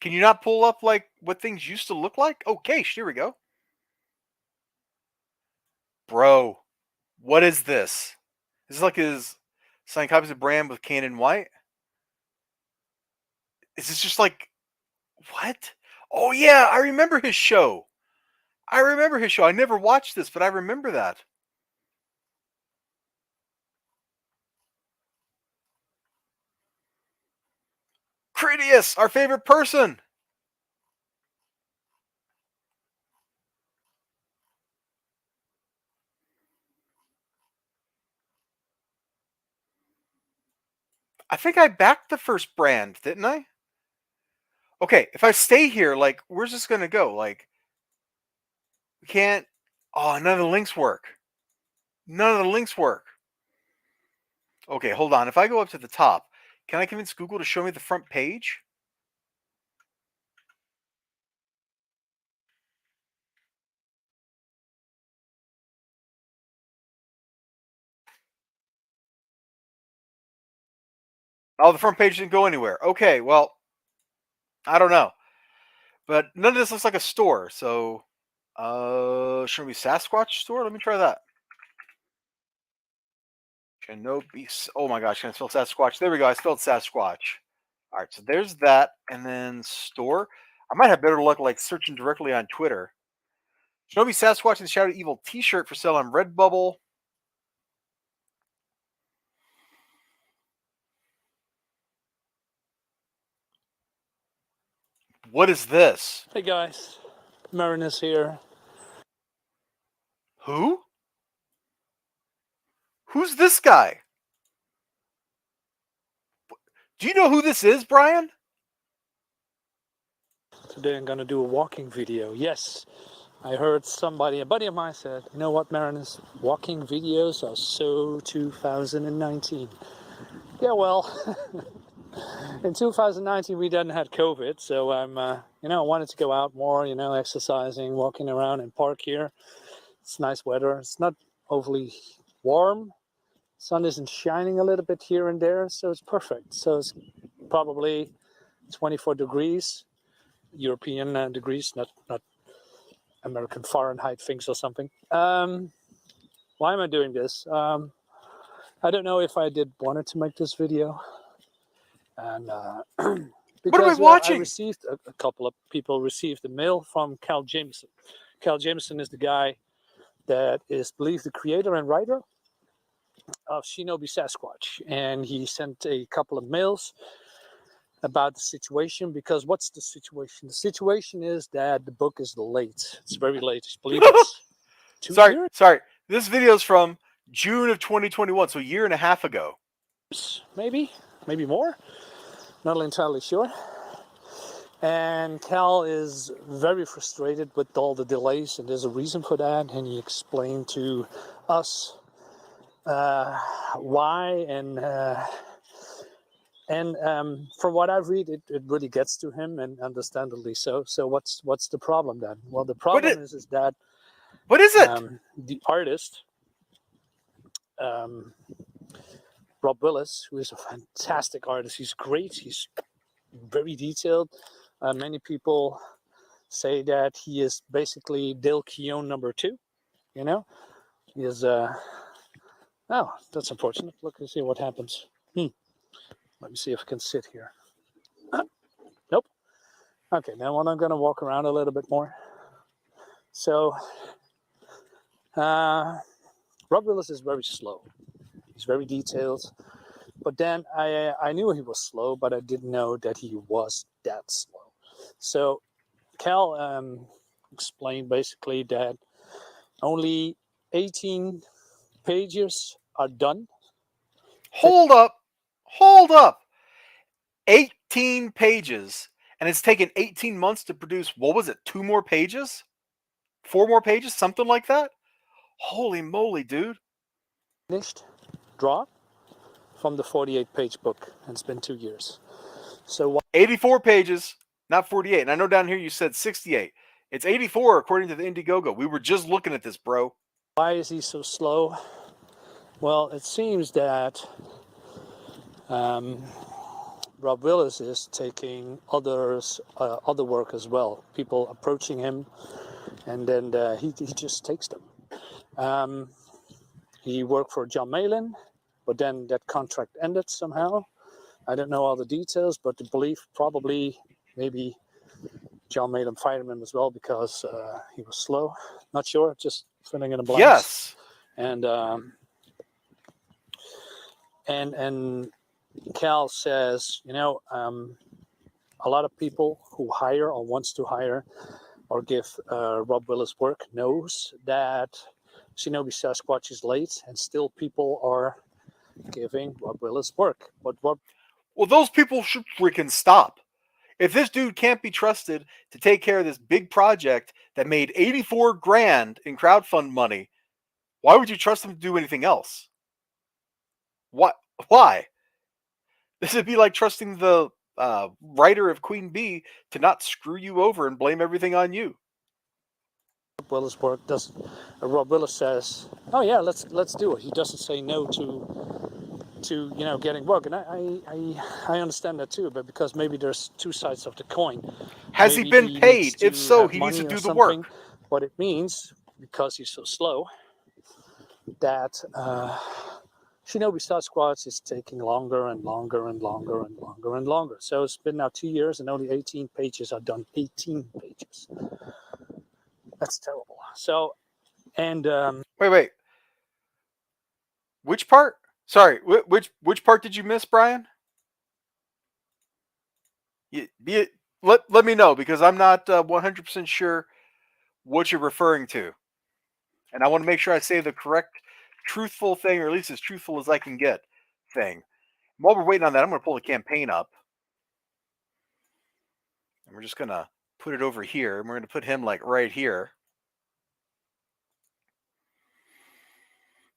Can you not pull up like what things used to look like? Oh, cache. Here we go. Bro, what is this? This is like his signed copies of Brand with Canon White. Is this just like what? Oh yeah, I remember his show. I never watched this, but I remember that. Critias, our favorite person. I think I backed the first Brand, didn't I? Okay, if I stay here, like, where's this gonna go? Like, we can't. Oh, none of the links work. None of the links work. Okay, hold on. If I go up to the top, can I convince Google to show me the front page? Oh, the front page didn't go anywhere. Okay, well, I don't know. But none of this looks like a store, so Shinobi Sasquatch store? Let me try that. Shinobi. Oh my gosh, can I spell Sasquatch? There we go. I spelled Sasquatch. All right, so there's that, and then store. I might have better luck like searching directly on Twitter. Shinobi Sasquatch and Shadow Evil T-shirt for sale on Redbubble. What is this? Hey guys, Marinus here. Who? Who's this guy? Do you know who this is, Brian? Today I'm gonna do a walking video. Yes, I heard a buddy of mine said, you know what, Marinus, walking videos are so 2019. Yeah, well, in 2019 we didn't have COVID, so I'm, I wanted to go out more, exercising, walking around in park here. It's nice weather. It's not overly warm. Sun isn't shining a little bit here and there, so it's perfect. So it's probably 24 degrees, European degrees, not American Fahrenheit things or something. Why am I doing this? I don't know if I did wanted to make this video, and What are we because I watching? received a couple of people received a mail from Cal Jameson. Cal Jameson is the guy that is believed the creator and writer of Shinobi Sasquatch, and he sent a couple of mails about the situation. Because what's the situation? The situation is that the book is late. It's very late. I believe it's 2 years. Sorry. This video is from June of 2021, so a year and a half ago. Maybe more. Not entirely sure. And Cal is very frustrated with all the delays, and there's a reason for that. And he explained to us why, and from what I read, it really gets to him, and understandably so. So what's the problem then? Well, the problem is that what is it? The artist, Rob Willis, who is a fantastic artist. He's great. He's very detailed. Many people say that he is basically Dale Keown #2. He is. Oh, that's unfortunate. Look and see what happens. Let me see if I can sit here. Nope. Okay, now I'm going to walk around a little bit more. So, Rob Willis is very slow. He's very detailed. But then I knew he was slow, but I didn't know that he was that slow. So Cal explained basically that only 18 pages are done. Hold up. 18 pages, and it's taken 18 months to produce, what was it, 2 more pages? 4 more pages? Something like that? Holy moly, dude. Finished draw from the 48-page book, and it's been 2 years. So 84 pages, not 48. And I know down here you said 68. It's 84 according to the Indiegogo. We were just looking at this, bro. Why is he so slow? Well, it seems that Rob Willis is taking other work as well. People approaching him, and then he just takes them. He worked for John Malin, but then that contract ended somehow. I don't know all the details, but I believe probably maybe John Malin fired him as well because he was slow. Not sure, just filling in the blanks. Yes. And Cal says, a lot of people who hire or wants to hire or give Rob Willis work knows that Shinobi Sasquatch is late, and still people are giving Rob Willis work. But well, those people should freaking stop. If this dude can't be trusted to take care of this big project that made 84 grand in crowdfund money, why would you trust him to do anything else? What? Why? This would be like trusting the writer of Queen Bee to not screw you over and blame everything on you. Rob Willis work does. Rob Willis says, "Oh yeah, let's do it." He doesn't say no to getting work, and I understand that too. But because maybe there's two sides of the coin. Has he been paid? If so, he needs to do the work. But it means, because he's so slow, that Shinobi Sasquatch is taking longer and longer and longer and longer and longer. So it's been now 2 years, and only 18 pages are done. 18 pages. That's terrible. So, and wait. Which part? Sorry, which part did you miss, Brian? Let me know, because I'm not 100% sure what you're referring to, and I want to make sure I say the correct, truthful thing, or at least as truthful as I can get thing. While we're waiting on that, I'm going to pull the campaign up, and we're just going to put it over here, and we're going to put him like right here.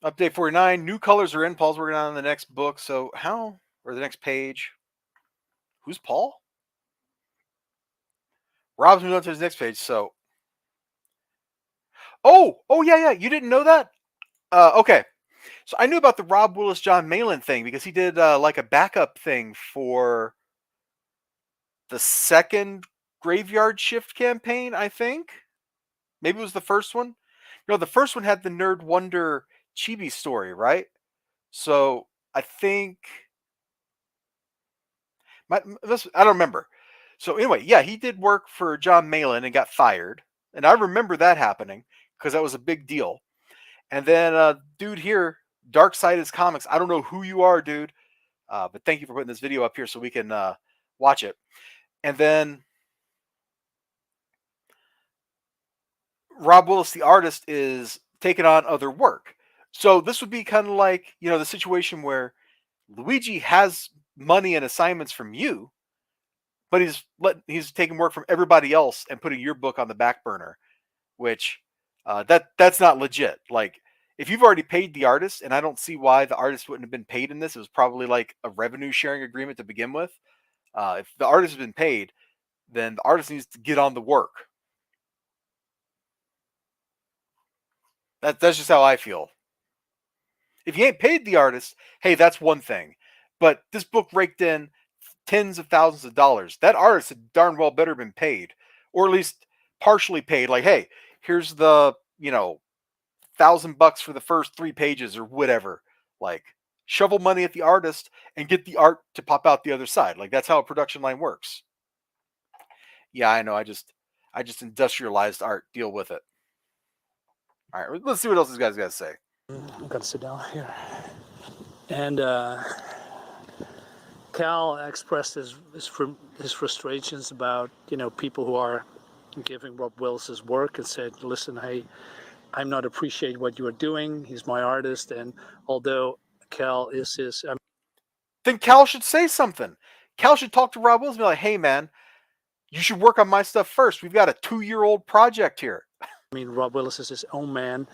Update 49. New colors are in. Paul's working on the next book. So or the next page. Who's Paul? Rob's moved on to his next page. So, oh yeah. You didn't know that? Okay. So I knew about the Rob Willis John Malin thing because he did like a backup thing for the second Graveyard Shift campaign, I think. Maybe it was the first one. No, the first one had the Nerd Wonder Chibi story, right? So I think I don't remember. So anyway, yeah, he did work for John Malin and got fired, and I remember that happening because that was a big deal. And then, dude here, Dark Side is Comics. I don't know who you are, dude, but thank you for putting this video up here so we can watch it. And then Rob Willis, the artist, is taking on other work. So this would be kind of like, the situation where Luigi has money and assignments from you, but he's taking work from everybody else and putting your book on the back burner, which that's not legit. Like, if you've already paid the artist, and I don't see why the artist wouldn't have been paid in this. It was probably like a revenue sharing agreement to begin with. If the artist has been paid, then the artist needs to get on the work. That's just how I feel. If you ain't paid the artist, hey, that's one thing. But this book raked in tens of thousands of dollars. That artist had darn well better been paid, or at least partially paid. Like, hey, here's the $1,000 for the first 3 pages or whatever. Like, shovel money at the artist and get the art to pop out the other side. Like, that's how a production line works. Yeah, I know. I just industrialized art. Deal with it. All right, let's see what else this guy's got to say. I'm gonna sit down here. And Cal expressed his frustrations about people who are giving Rob Willis's work and said, "Listen, hey, I'm not appreciating what you are doing. He's my artist, and although Cal is his." Then Cal should say something. Cal should talk to Rob Willis and be like, "Hey, man, you should work on my stuff first. We've got a 2-year-old project here." I mean, Rob Willis is his own man.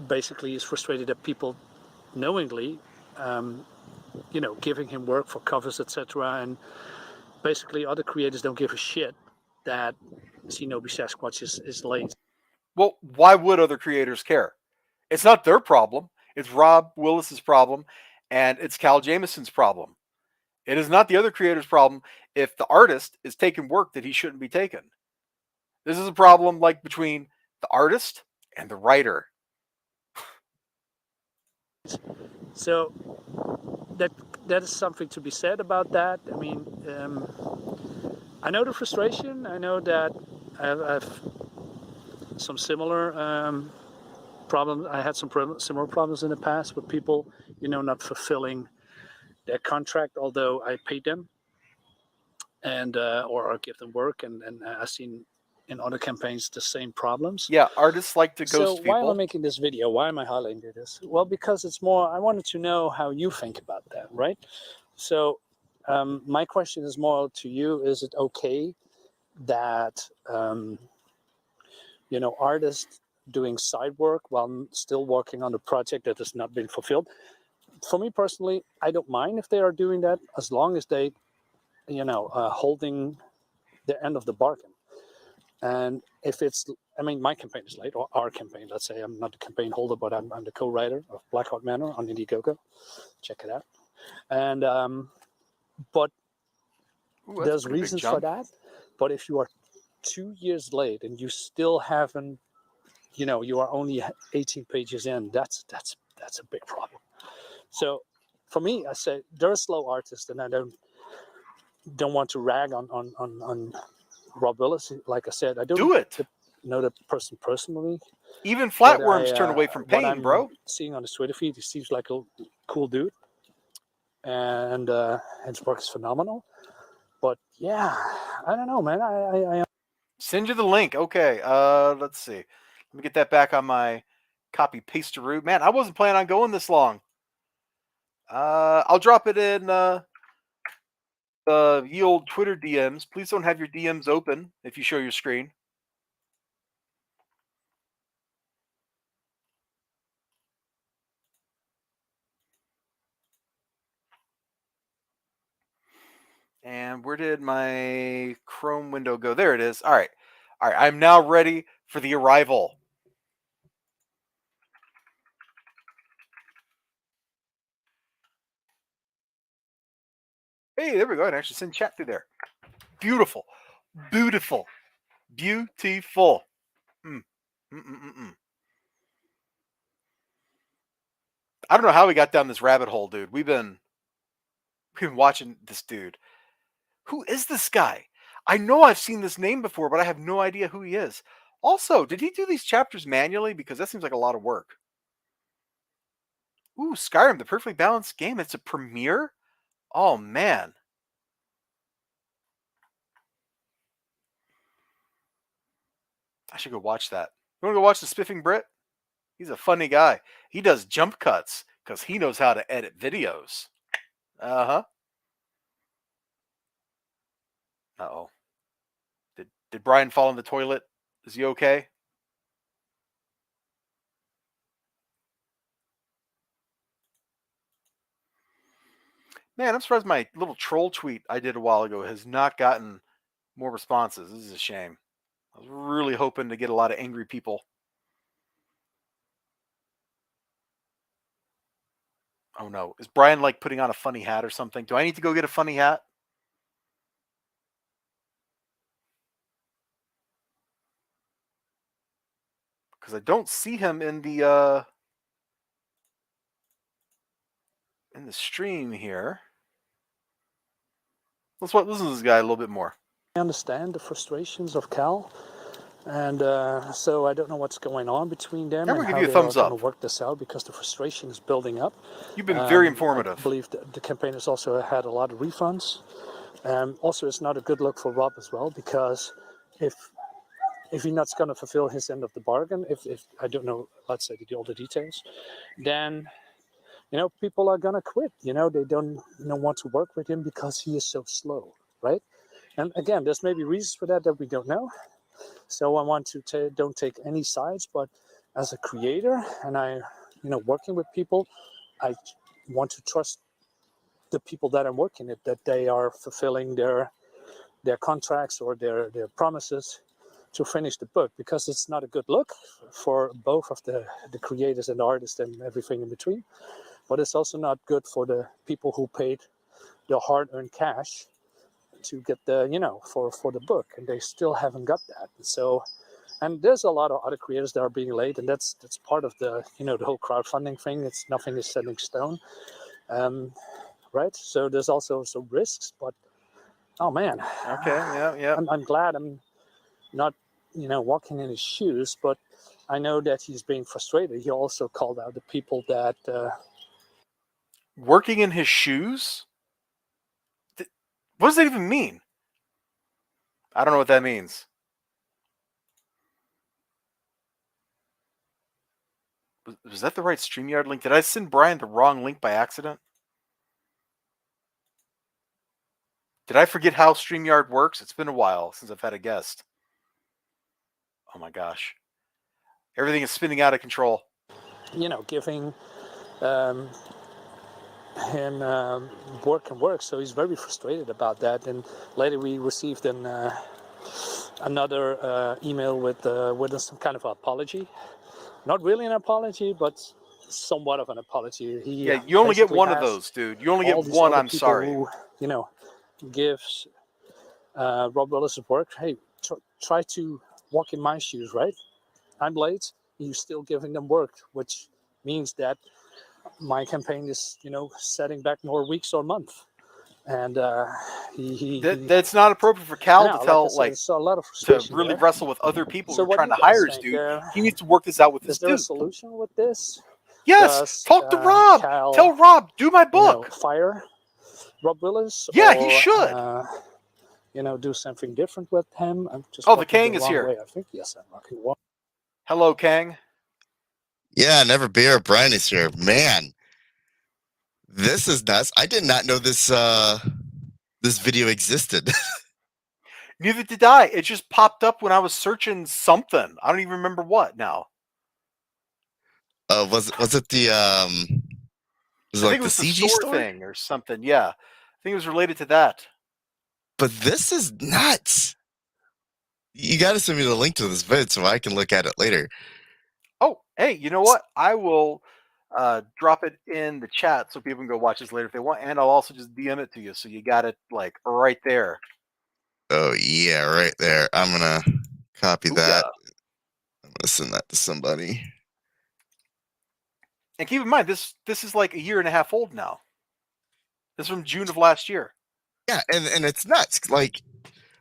Basically, he's frustrated that people knowingly, giving him work for covers, etc. And basically, other creators don't give a shit that Shinobi Sasquatch is late. Well, why would other creators care? It's not their problem. It's Rob Willis's problem, and it's Cal Jameson's problem. It is not the other creator's problem if the artist is taking work that he shouldn't be taking. This is a problem like between the artist and the writer. So that is something to be said about that. I mean, I know the frustration. I know that I've some similar problems. I had some similar problems in the past with people, not fulfilling their contract, although I paid them, and or give them work, and I've seen in other campaigns the same problems. Yeah, artists like to ghost so people. Why am I making this video? Why am I highlighting this? Well, because it's more, I wanted to know how you think about that, right? So my question is more to you: is it okay that artists doing side work while still working on a project that has not been fulfilled? For me personally, I don't mind if they are doing that, as long as they, holding the end of the bargain. And if it's, I mean, my campaign is late, or our campaign, let's say I'm not the campaign holder, but I'm the co-writer of Blackout Manor on Indiegogo. Check it out. And, but there's reasons for that. But if you are 2 years late and you still haven't, you are only 18 pages in, that's a big problem. So for me, I say they're a slow artist, and I don't want to rag on Rob Willis. Like I said, I don't know the person personally. Even flatworms turn away from pain, I'm bro. Seeing on the Twitter feed, he seems like a cool dude, and his work is phenomenal. But yeah, I don't know, man. I send you the link. Okay, let's see. Let me get that back on my copy paste-a-roo. Man, I wasn't planning on going this long. I'll drop it in the ye old Twitter DMs. Please don't have your DMs open if you show your screen. And where did my Chrome window go? There it is. All right. All right. I'm now ready for the arrival. Hey, there we go. I can actually send chat through there. Beautiful. Beautiful. Beautiful. Mm. Mm-mm-mm-mm. I don't know how we got down this rabbit hole, dude. We've been watching this dude. Who is this guy? I know I've seen this name before, but I have no idea who he is. Also, did he do these chapters manually? Because that seems like a lot of work. Ooh, Skyrim, the perfectly balanced game. It's a premiere? Oh, man. I should go watch that. You want to go watch the Spiffing Brit? He's a funny guy. He does jump cuts because he knows how to edit videos. Uh-huh. Uh-oh. Did Brian fall in the toilet? Is he okay? Man, I'm surprised my little troll tweet I did a while ago has not gotten more responses. This is a shame. I was really hoping to get a lot of angry people. Oh no. Is Brian like putting on a funny hat or something? Do I need to go get a funny hat? Because I don't see him in the stream here. Listen to this guy a little bit more. I understand the frustrations of Cal, and so I don't know what's going on between them I'm and gonna how give you a they are thumbs going to up. work this out, because the frustration is building up. You've been very informative. I believe the campaign has also had a lot of refunds. Also, it's not a good look for Rob as well, because if he's not going to fulfill his end of the bargain, if I don't know, let's say all the details, then people are going to quit. They don't want to work with him because he is so slow, right? And again, there's maybe reasons for that we don't know. So I want to don't take any sides, but as a creator, and working with people, I want to trust the people that I'm working with, that they are fulfilling their contracts or their promises to finish the book, because it's not a good look for both of the creators and the artists and everything in between. But it's also not good for the people who paid their hard-earned cash to get the for the book, and they still haven't got that. So, and there's a lot of other creators that are being late, and that's part of the the whole crowdfunding thing. It's nothing is set in stone, right? So there's also some risks, but oh man, Okay, yeah. I'm glad I'm not walking in his shoes, but I know that he's being frustrated. He also called out the people that working in his shoes? What does that even mean? I don't know what that means. Was that the right StreamYard link? Did I send Brian the wrong link by accident? Did I forget how StreamYard works? It's been a while since I've had a guest. Oh my gosh. Everything is spinning out of control. giving him work. So he's very frustrated about that. And later we received another email with some kind of apology. Not really an apology, but somewhat of an apology. Yeah, you only get one of those, dude. You only get one. I'm sorry. Who, gives Rob Willis's work. Hey, try to walk in my shoes, right? I'm late. You're still giving them work, which means that my campaign is, setting back more weeks or months. And that's not appropriate for Cal to tell, a lot of to really wrestle with other people so who are trying to hire his dude. He needs to work this out with his dude. Is there a solution with this? Yes, talk to Rob. Cal, tell Rob, do my book. Fire Rob Willis. Yeah, he should. Do something different with him. I'm just the Kang is here. Way. I think yes, I'm rocking one. Hello, Kang. Yeah, Never Beer. Brian is here. Man, this is nuts. I did not know this this video existed. Neither did I. It just popped up when I was searching something. I don't even remember what now. Was it the I think it was the CG store thing or something. Yeah, I think it was related to that. But this is nuts. You got to send me the link to this vid so I can look at it later. Oh, hey, you know what? I will drop it in the chat so people can go watch this later if they want, and I'll also just DM it to you so you got it like right there. Oh yeah, right there. I'm gonna copy that. Booyah. I'm gonna send that to somebody. And keep in mind, this is like a year and a half old now. This is from June of last year. Yeah, and it's nuts. Like,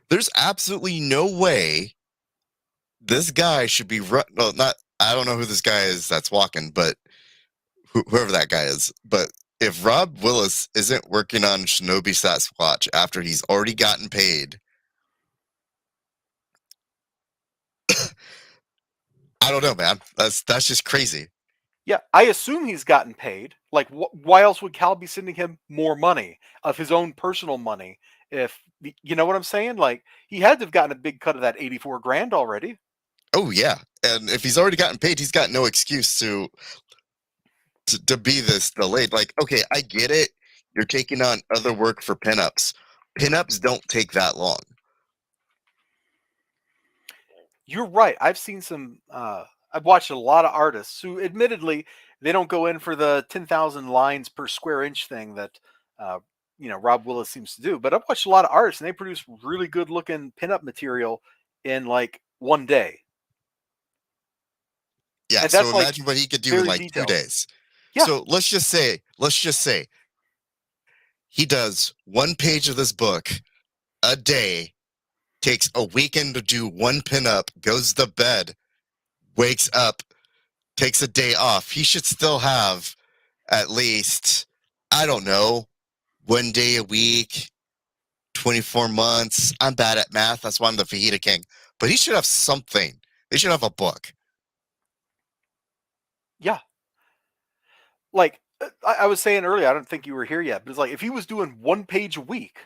there's absolutely no way this guy should be run. Well, not. I don't know who this guy is that's walking, but whoever that guy is. But if Rob Willis isn't working on Shinobi Sasquatch after he's already gotten paid, I don't know, man. That's just crazy. Yeah, I assume he's gotten paid. Like, why else would Cal be sending him more money of his own personal money? If you know what I'm saying, like he had to have gotten a big cut of that 84 grand already. Oh yeah, and if he's already gotten paid, he's got no excuse to be this delayed. Like, okay, I get it. You're taking on other work for pinups. Pinups don't take that long. You're right. I've seen some. I've watched a lot of artists who, admittedly, they don't go in for the 10,000 lines per square inch thing that Rob Willis seems to do. But I've watched a lot of artists, and they produce really good looking pinup material in like one day. Yeah, And so that's like imagine what he could do in very like 2 detailed. days. Yeah. So let's just say he does 1 page of this book a day, takes a weekend to do 1 pinup, goes to bed, wakes up, takes a day off. He should still have at least, I don't know, 1 day a week, 24 months. I'm bad at math. That's why I'm the Fajita King. But he should have something. He should have a book. Yeah. Like I was saying earlier, I don't think you were here yet, but it's like if he was doing 1 page a week,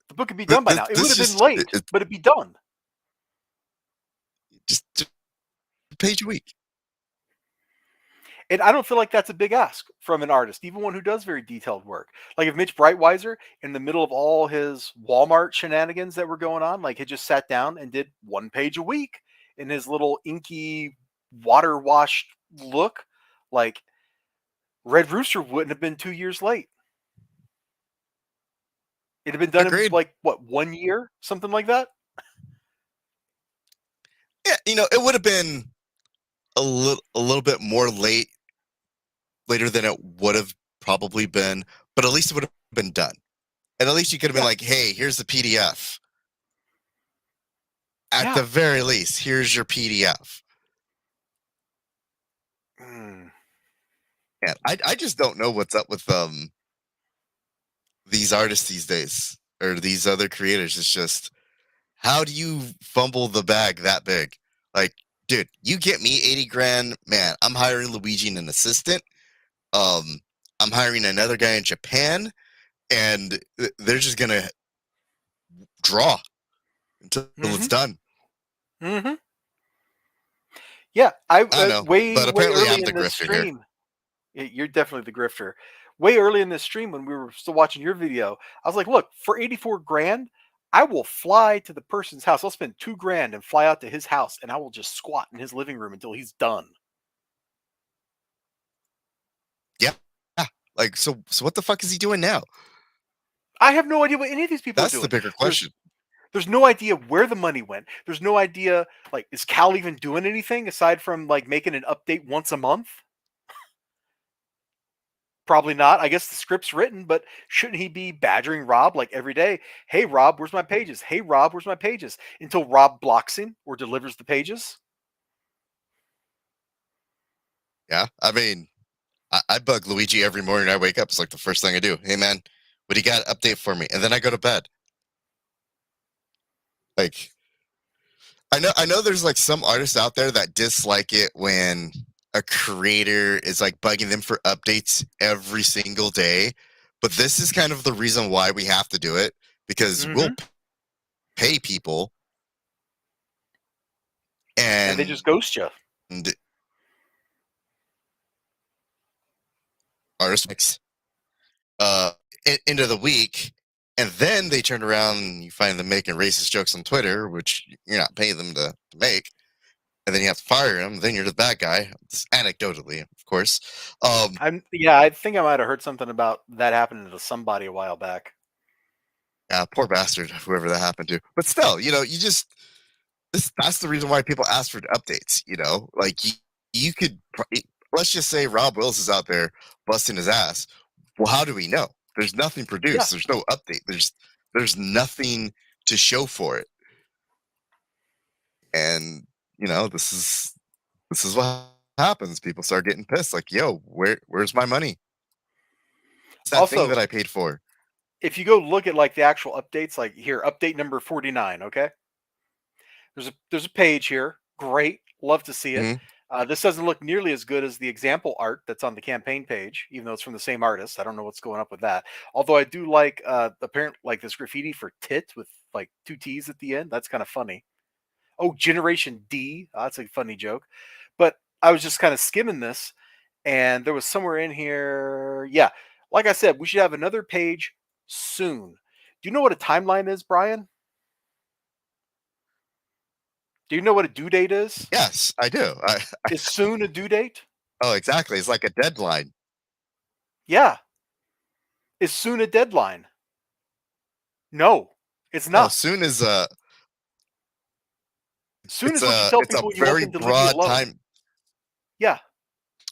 the book could be done by now. It would have been late, but it'd be done. Just a page a week. And I don't feel like that's a big ask from an artist, even one who does very detailed work. Like if Mitch Breitweiser, in the middle of all his Walmart shenanigans that were going on, like he just sat down and did 1 page a week in his little inky, water washed look, like Red Rooster wouldn't have been 2 years late. It'd have been done Agreed. in like what, 1 year, something like that. Yeah, it would have been a little bit more later than it would have probably been, but at least it would have been done. And at least you could have been like, hey, here's the PDF. At the very least, here's your PDF. And I just don't know what's up with these artists these days, or these other creators. It's just, how do you fumble the bag that big? Like, dude, you get me 80 grand, man, I'm hiring Luigi and an assistant. I'm hiring another guy in Japan, and they're just gonna draw until it's done. Mm-hmm. Yeah, I know, way but apparently early I'm the in this grifter here. stream. You're definitely the grifter. Way early in this stream when we were still watching your video, I was like, look, for 84 grand, I will fly to the person's house. I'll spend 2 grand and fly out to his house, and I will just squat in his living room until he's done. Yeah. Like, so what the fuck is he doing now? I have no idea what any of these people are doing. That's the bigger question. There's no idea where the money went. There's no idea, like, is Cal even doing anything aside from like making an update once a month? Probably not. I guess the script's written, but shouldn't he be badgering Rob like every day? Hey, Rob, where's my pages? Hey, Rob, where's my pages? Until Rob blocks him or delivers the pages. Yeah, I mean, I bug Luigi every morning. I wake up. It's like the first thing I do. Hey, man, what do you got? Update for me. And then I go to bed. Like, I know there's like some artists out there that dislike it when a creator is like bugging them for updates every single day. But this is kind of the reason why we have to do it, because we'll pay people and they just ghost you. Artists, end of the week, And then they turn around and you find them making racist jokes on Twitter, which you're not paying them to make. And then you have to fire him. Then you're the bad guy. Just anecdotally, of course. I think I might have heard something about that happening to somebody a while back. Yeah, poor bastard, whoever that happened to. But still, that's the reason why people ask for updates. Like you could, let's just say Rob Wills is out there busting his ass. Well, how do we know? There's nothing produced. Yeah. There's no update. There's nothing to show for it. And this is what happens. People start getting pissed. Like, yo, where's my money? It's that thing Also, that I paid for. if you go look at like the actual updates, like here, update number 49, okay? There's a page here. Great. Love to see it. Mhm. This doesn't look nearly as good as the example art that's on the campaign page, even though it's from the same artist. I don't know what's going up with that. Although I do like apparent like this graffiti for tit with like 2 T's at the end. That's kind of funny. Oh, Generation D. That's a funny joke. But I was just kind of skimming this, and there was somewhere in here. Yeah, like I said, we should have another page soon. Do you know what a timeline is, Brian? Do you know what a due date is? Yes, I do. Is soon a due date? Oh, exactly. It's like a deadline. Yeah. Is soon a deadline? No, it's No, not. soon is Soon it's is what you a tell it's a people you want very them to leave you broad alone. time. Yeah.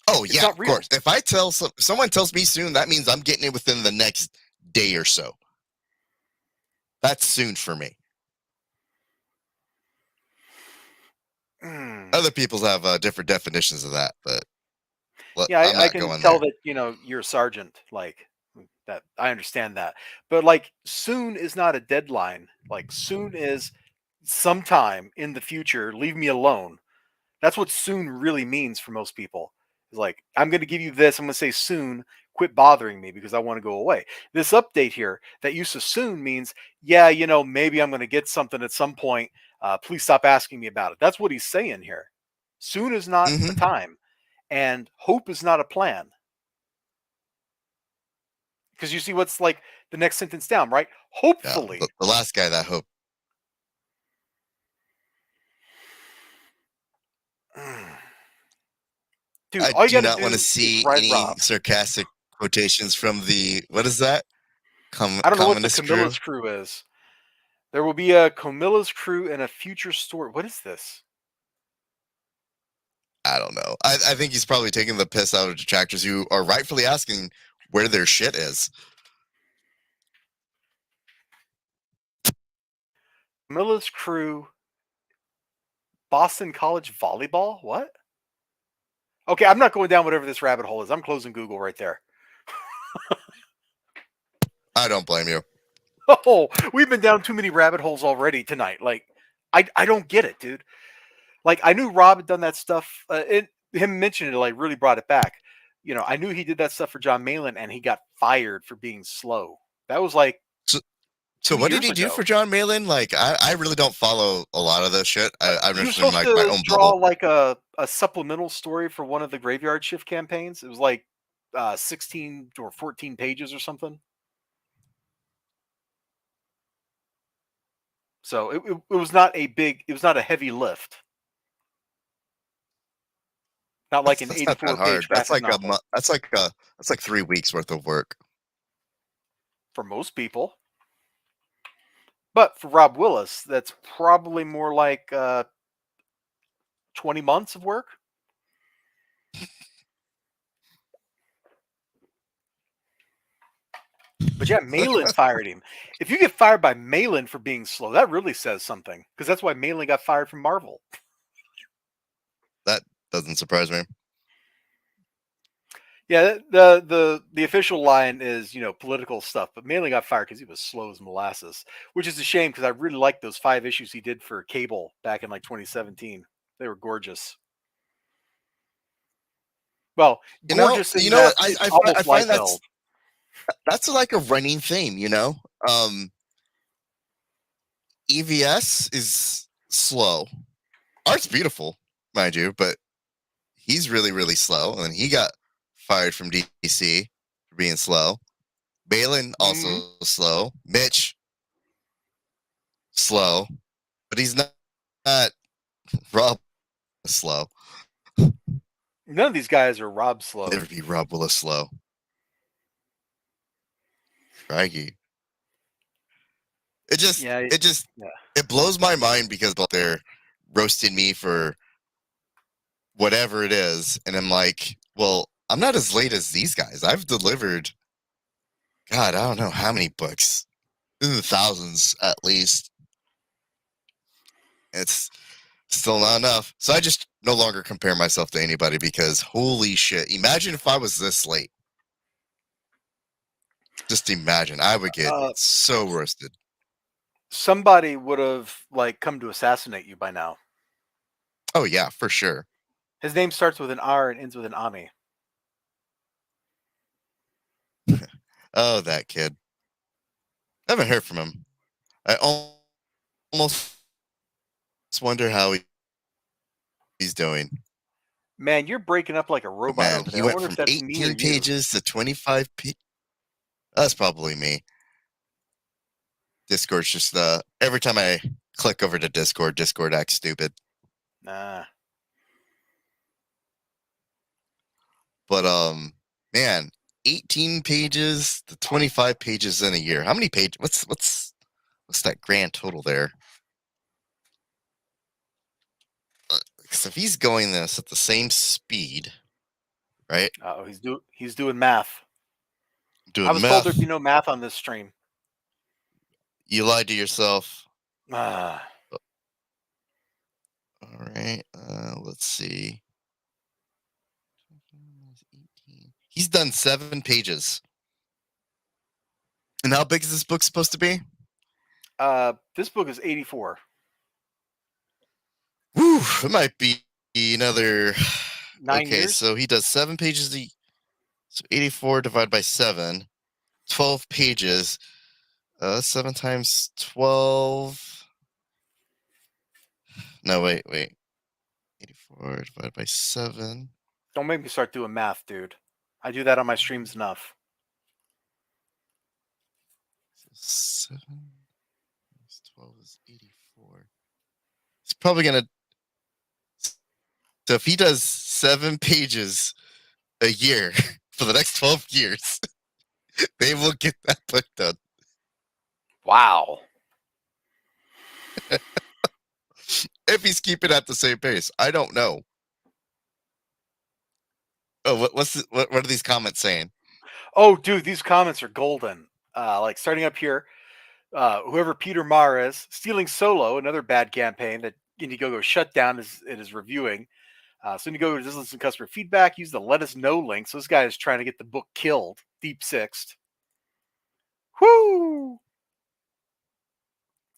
Oh It's yeah, not of real. course. If I tell someone tells me soon, that means I'm getting it within the next day or so. That's soon for me. Other people have different definitions of that, but Yeah, I'm I not can going tell there. that you're a sergeant, like that. I understand that, but like soon is not a deadline. Like soon is sometime in the future. Leave me alone. That's what soon really means for most people. It's like I'm going to give you this. I'm going to say soon. Quit bothering me because I want to go away. This update here, that use of soon means, yeah, maybe I'm going to get something at some point. Please stop asking me about it. That's what he's saying here. Soon is not a Hmm. time, and hope is not a plan. Because you see what's like the next sentence down, right? Yeah, Hopefully. the last guy that hope. Dude, I all you do got to not want to do is see write any Rob. sarcastic quotations from the what is that? I don't know what the Communist crew. Camilla's crew is. There will be a Camilla's crew and a future story. What is this? I don't know. I think he's probably taking the piss out of detractors who are rightfully asking where their shit is. Camilla's crew, Boston College volleyball? What? Okay, I'm not going down whatever this rabbit hole is. I'm closing Google right there. I don't blame you. Oh, we've been down too many rabbit holes already tonight. Like, I don't get it, dude. Like, I knew Rob had done that stuff. Him mentioning it like really brought it back. I knew he did that stuff for John Malin, and he got fired for being slow. That was like So 2 what did years he do ago. for John Malin? Like I really don't follow a lot of this shit. I'm He was just in supposed like my to own draw bubble. like a supplemental story for one of the graveyard shift campaigns. It was like 16 or 14 pages or something. So it was not it was not a heavy lift. Not like an That's not that 84 hard. page graphic novel That's like 3 weeks worth of work. for most people. But for Rob Willis, that's probably more like 20 months of work. But yeah, Malin fired him. If you get fired by Malin for being slow, that really says something. Because that's why Malin got fired from Marvel. That doesn't surprise me. Yeah, the official line is political stuff, but Malin got fired because he was slow as molasses, which is a shame because I really liked those 5 issues he did for Cable back in like 2017. They were gorgeous. Well, gorgeous in You know what? that it's I almost find Liefeld. that's like a running theme. Um, EVS is slow. Art's beautiful, mind you, but he's really really slow, and he got fired from DC for being slow. Balin also slow. Mitch slow, but he's not Rob slow. None of these guys are Rob slow. Never be Rob Willis slow. Crikey. It blows my mind because they're roasting me for whatever it is, and I'm like, well, I'm not as late as these guys. I've delivered, God, I don't know how many books, in the thousands at least. It's still not enough. So I just no longer compare myself to anybody because holy shit, imagine if I was this late. Just imagine, I would get so roasted. Somebody would have come to assassinate you by now. Oh yeah, for sure. His name starts with an R and ends with an Ami. Oh, that kid. I haven't heard from him. I almost wonder how he's doing. Man, you're breaking up like a robot over there. He went from 18 pages to 25 pages. That's probably me. Discord's just every time I click over to Discord acts stupid. Nah. But man, 18 pages to 25 pages in a year. How many pages? What's that grand total there? Because if he's going this at the same speed, right? Oh, he's doing math. Doing I was told there'd be no math on this stream. You lied to yourself. All right. Let's see. He's done 7 pages. And how big is this book supposed to be? This book is 84. Whew, it might be another 9 years. So he does 7 pages. So 84 divided by 7, 12 pages. 7 times 12. No, wait. 84 divided by 7. Don't make me start doing math, dude. I do that on my streams enough. 7 times 12 is 84. It's probably going to... So if he does 7 pages a year for the next 12 years, they will get that book done. Wow. If he's keeping at the same pace, I don't know. Oh, what are these comments saying? Oh, dude, these comments are golden. Starting up here, whoever Peter Marr is, stealing Solo, another bad campaign that Indiegogo shut down it is reviewing. So Indiegogo does listen to customer feedback, use the let us know link. So this guy is trying to get the book killed. Deep Sixth. Whoo!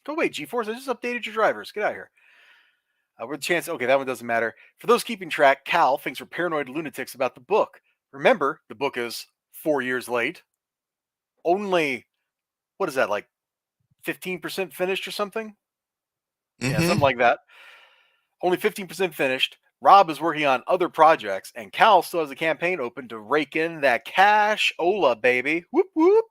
Go away, GeForce. I just updated your drivers. Get out of here. With chance, okay, that one doesn't matter. For those keeping track, Cal thinks we're paranoid lunatics about the book. Remember, the book is 4 years late. Only, what is that, 15% finished or something? Mm-hmm. Yeah, something like that. Only 15% finished. Rob is working on other projects, and Cal still has a campaign open to rake in that cash. Ola, baby. Whoop, whoop.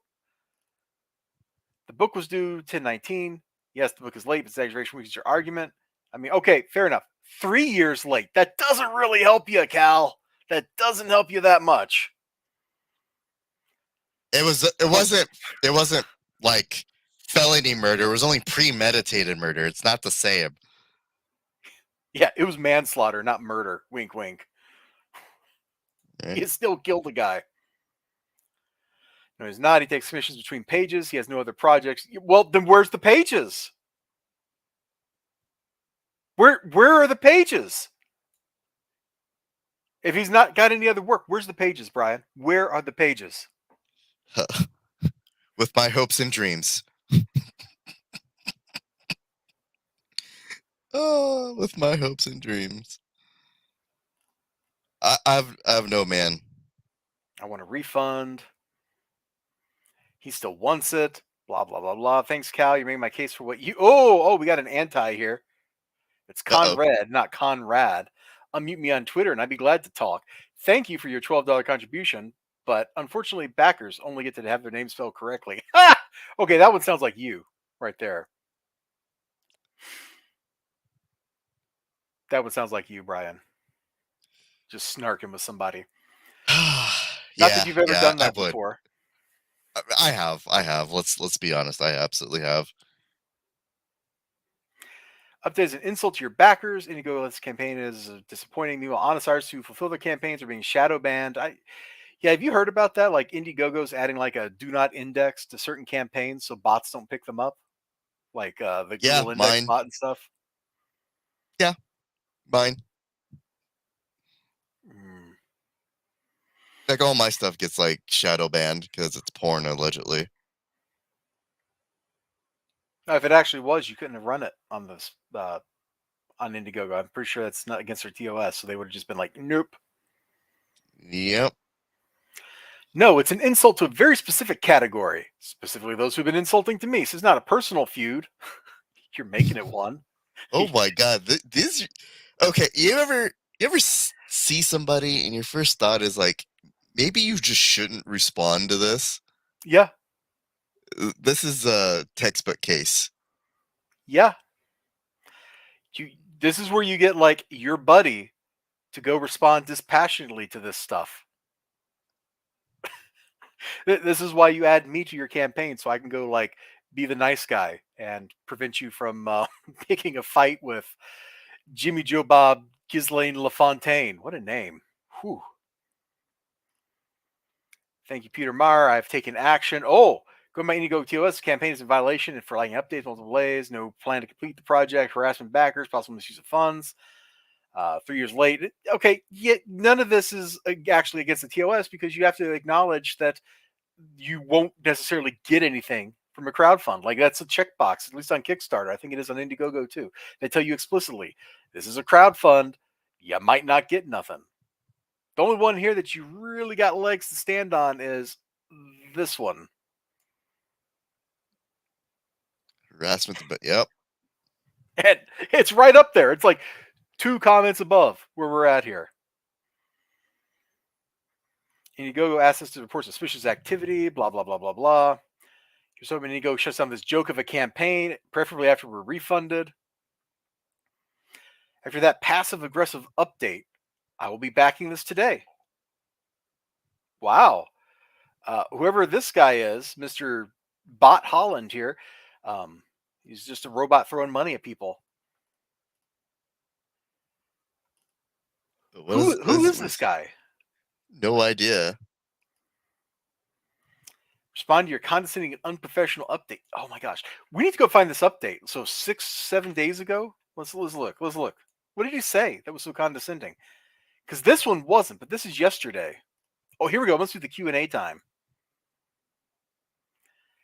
The book was due 10/19. Yes, the book is late, but exaggeration weakens your argument. I mean, okay, fair enough. 3 years late. That doesn't really help you, Cal. That doesn't help you that much. It wasn't like felony murder. It was only premeditated murder. It's not the same. Yeah, it was manslaughter, not murder. Wink, wink. Right. He still killed a guy. No, he's not. He takes commissions between pages. He has no other projects. Well, then where's the pages? Where are the pages? If he's not got any other work, where's the pages, Brian? Where are the pages? With my hopes and dreams. Oh, with my hopes and dreams. I have no man. I want a refund. He still wants it. Blah, blah, blah, blah. Thanks, Cal. You're making my case for what you... Oh, we got an anti here. It's Conrad, not Conrad. Unmute me on Twitter, and I'd be glad to talk. Thank you for your $12 contribution. but unfortunately, backers only get to have their name spelled correctly. Okay, that one sounds like you right there. That one sounds like you, Brian. Just snarking with somebody. Not that Yeah, you've ever yeah, done I that would. before. I have. Let's be honest. I absolutely have. Update is an insult to your backers. Indiegogo's campaign is disappointing. Meanwhile, honest artists who fulfill their campaigns are being shadow banned. Yeah, have you heard about that? Like Indiegogo's adding like a do not index to certain campaigns so bots don't pick them up, like the Yeah, Google Index mine. bot and stuff. Yeah, mine. Mm. Like all my stuff gets like shadow banned because it's porn allegedly. Now, if it actually was, you couldn't have run it on this on Indiegogo. I'm pretty sure that's not against their TOS, so they would have just been like, nope. Yep. No, it's an insult to a very specific category, specifically those who've been insulting to me. So it's not a personal feud. You're making it one. Oh my god, this. Okay, you ever see somebody and your first thought is like, maybe you just shouldn't respond to this. Yeah, This is a textbook case. yeah. You. This is where you get like your buddy to go respond dispassionately to this stuff. This is why you add me to your campaign, so I can go like be the nice guy and prevent you from picking a fight with Jimmy Joe Bob Ghislaine LaFontaine. What a name. Whew. Thank you, Peter Meyer. I've taken action. Oh, go to my Indiegogo TOS campaign is in violation and for liking updates, multiple delays, no plan to complete the project, harassment backers, possible misuse of funds. 3 years late. Okay, yet none of this is actually against the TOS because you have to acknowledge that you won't necessarily get anything from a crowdfund. Like that's a checkbox, at least on Kickstarter. I think it is on Indiegogo too. They tell you explicitly, this is a crowdfund. You might not get nothing. The only one here that you really got legs to stand on is this one. Harassment, but yep. And it's right up there. It's like 2 comments above where we're at here. Indiegogo asks us to report suspicious activity, blah, blah, blah, blah, blah. Here's hoping Indiegogo shuts down this joke of a campaign, preferably after we're refunded. After that passive aggressive update, I will be backing this today. Wow. Whoever this guy is, Mr. Bot Holland here, he's just a robot throwing money at people. Who is this guy? No idea. Respond to your condescending and unprofessional update. Oh my gosh. We need to go find this update. So 6-7 days ago? Let's look. What did he say that was so condescending? Because this one wasn't, but this is yesterday. Oh, here we go. Let's do the Q&A time.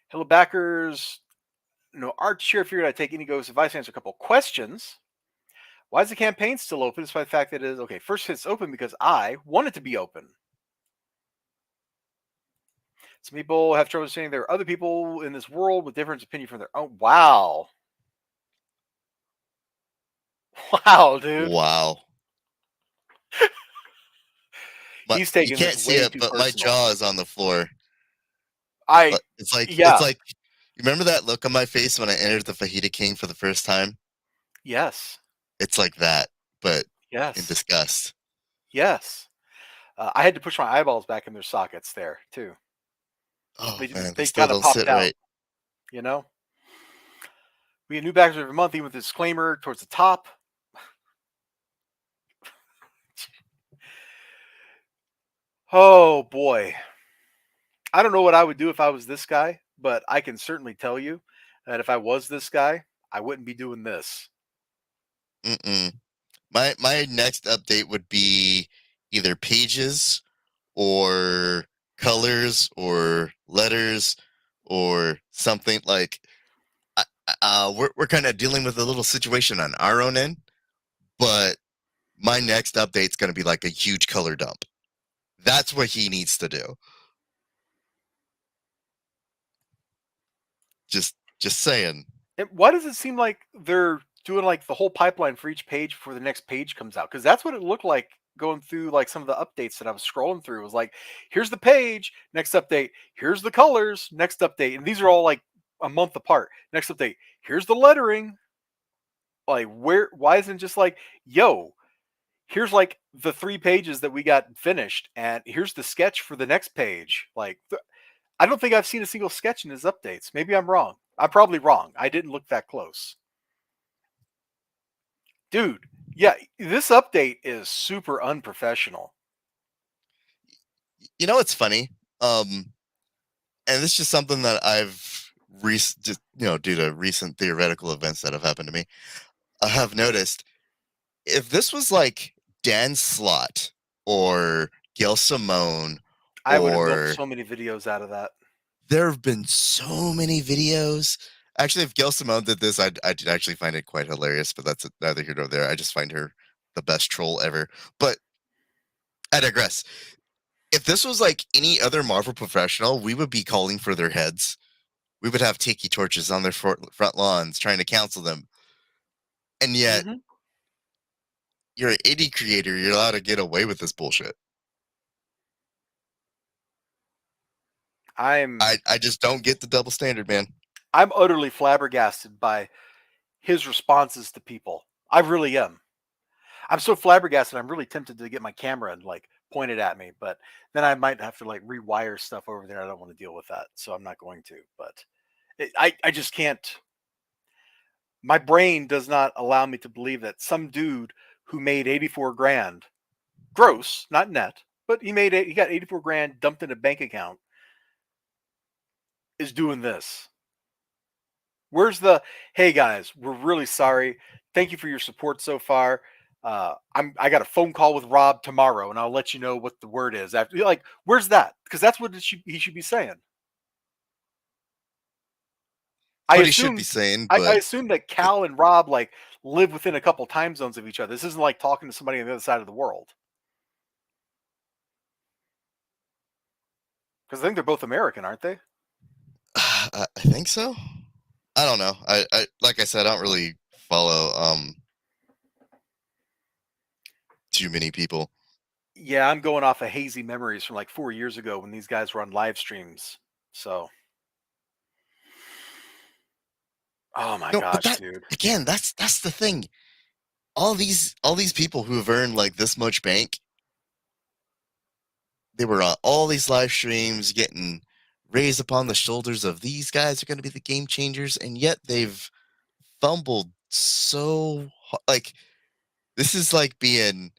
Hello, backers. No, Art Share figured I'd take Indiegogo's advice and answer a couple questions. Why is the campaign still open despite the fact that it is? Okay, first it's open because I want it to be open. Some people have trouble saying there are other people in this world with different opinion from their own. Wow. Wow, dude. Wow. He's You taking can't this see way it, too but my personal. jaw is on the floor. It's Yeah. like you remember that look on my face when I entered the Fajita King for the first time? Yes. It's like that, but in Yes. disgust. Yes. I had to push my eyeballs back in their sockets there too. Oh man, They still kind of don't popped sit out. right. You know. We get new backers every month, even with a disclaimer towards the top. Oh boy. I don't know what I would do if I was this guy, but I can certainly tell you that if I was this guy, I wouldn't be doing this. Mm-mm. My next update would be either pages or colors or letters or something like. We're kind of dealing with a little situation on our own end, but my next update's going to be like a huge color dump. That's what he needs to do. Just saying. And why does it seem like they're doing like the whole pipeline for each page before the next page comes out? Because that's what it looked like going through like some of the updates that I was scrolling through. It was like, here's the page, next update, here's the colors, next update, and these are all like a month apart. Next update, here's the lettering. Like, why isn't it just like, yo, here's like the 3 pages that we got finished, and here's the sketch for the next page. Like, I don't think I've seen a single sketch in his updates. Maybe I'm wrong. I'm probably wrong. I didn't look that close. Dude, yeah, this update is super unprofessional. You know what's funny? And this is just something that I've just due to recent theoretical events that have happened to me, I have noticed. If this was like Dan Slott or Gail Simone, I would have milked or so many videos out of that. there have been so many videos. Actually, if Gail Simone did this, I'd actually find it quite hilarious, but that's neither here nor there. I just find her the best troll ever. But I digress. If this was like any other Marvel professional, we would be calling for their heads. We would have tiki torches on their front lawns trying to counsel them. And yet, you're an indie creator. You're allowed to get away with this bullshit. I just don't get the double standard, man. I'm utterly flabbergasted by his responses to people. I really am. I'm so flabbergasted. I'm really tempted to get my camera and like point it at me, but then I might have to like rewire stuff over there. I don't want to deal with that, so I'm not going to. But I just can't. My brain does not allow me to believe that some dude who made 84 grand, gross, not net, but he got 84 grand dumped in a bank account, is doing this. Where's the, hey guys, we're really sorry. Thank you for your support so far. I got a phone call with Rob tomorrow, and I'll let you know what the word is. After, like, where's that? Because that's what he should be saying. What he should be saying, but I assume that Cal and Rob like live within a couple time zones of each other. This isn't like talking to somebody on the other side of the world. Because I think they're both American, aren't they? I think so. I don't know. I like I said, I don't really follow too many people. Yeah, I'm going off of hazy memories from like 4 years ago when these guys were on live streams. So, oh my gosh, dude! Again, that's the thing. All these people who have earned like this much bank, they were on all these live streams getting raised upon the shoulders of these guys are going to be the game changers, and yet they've fumbled so like this is like being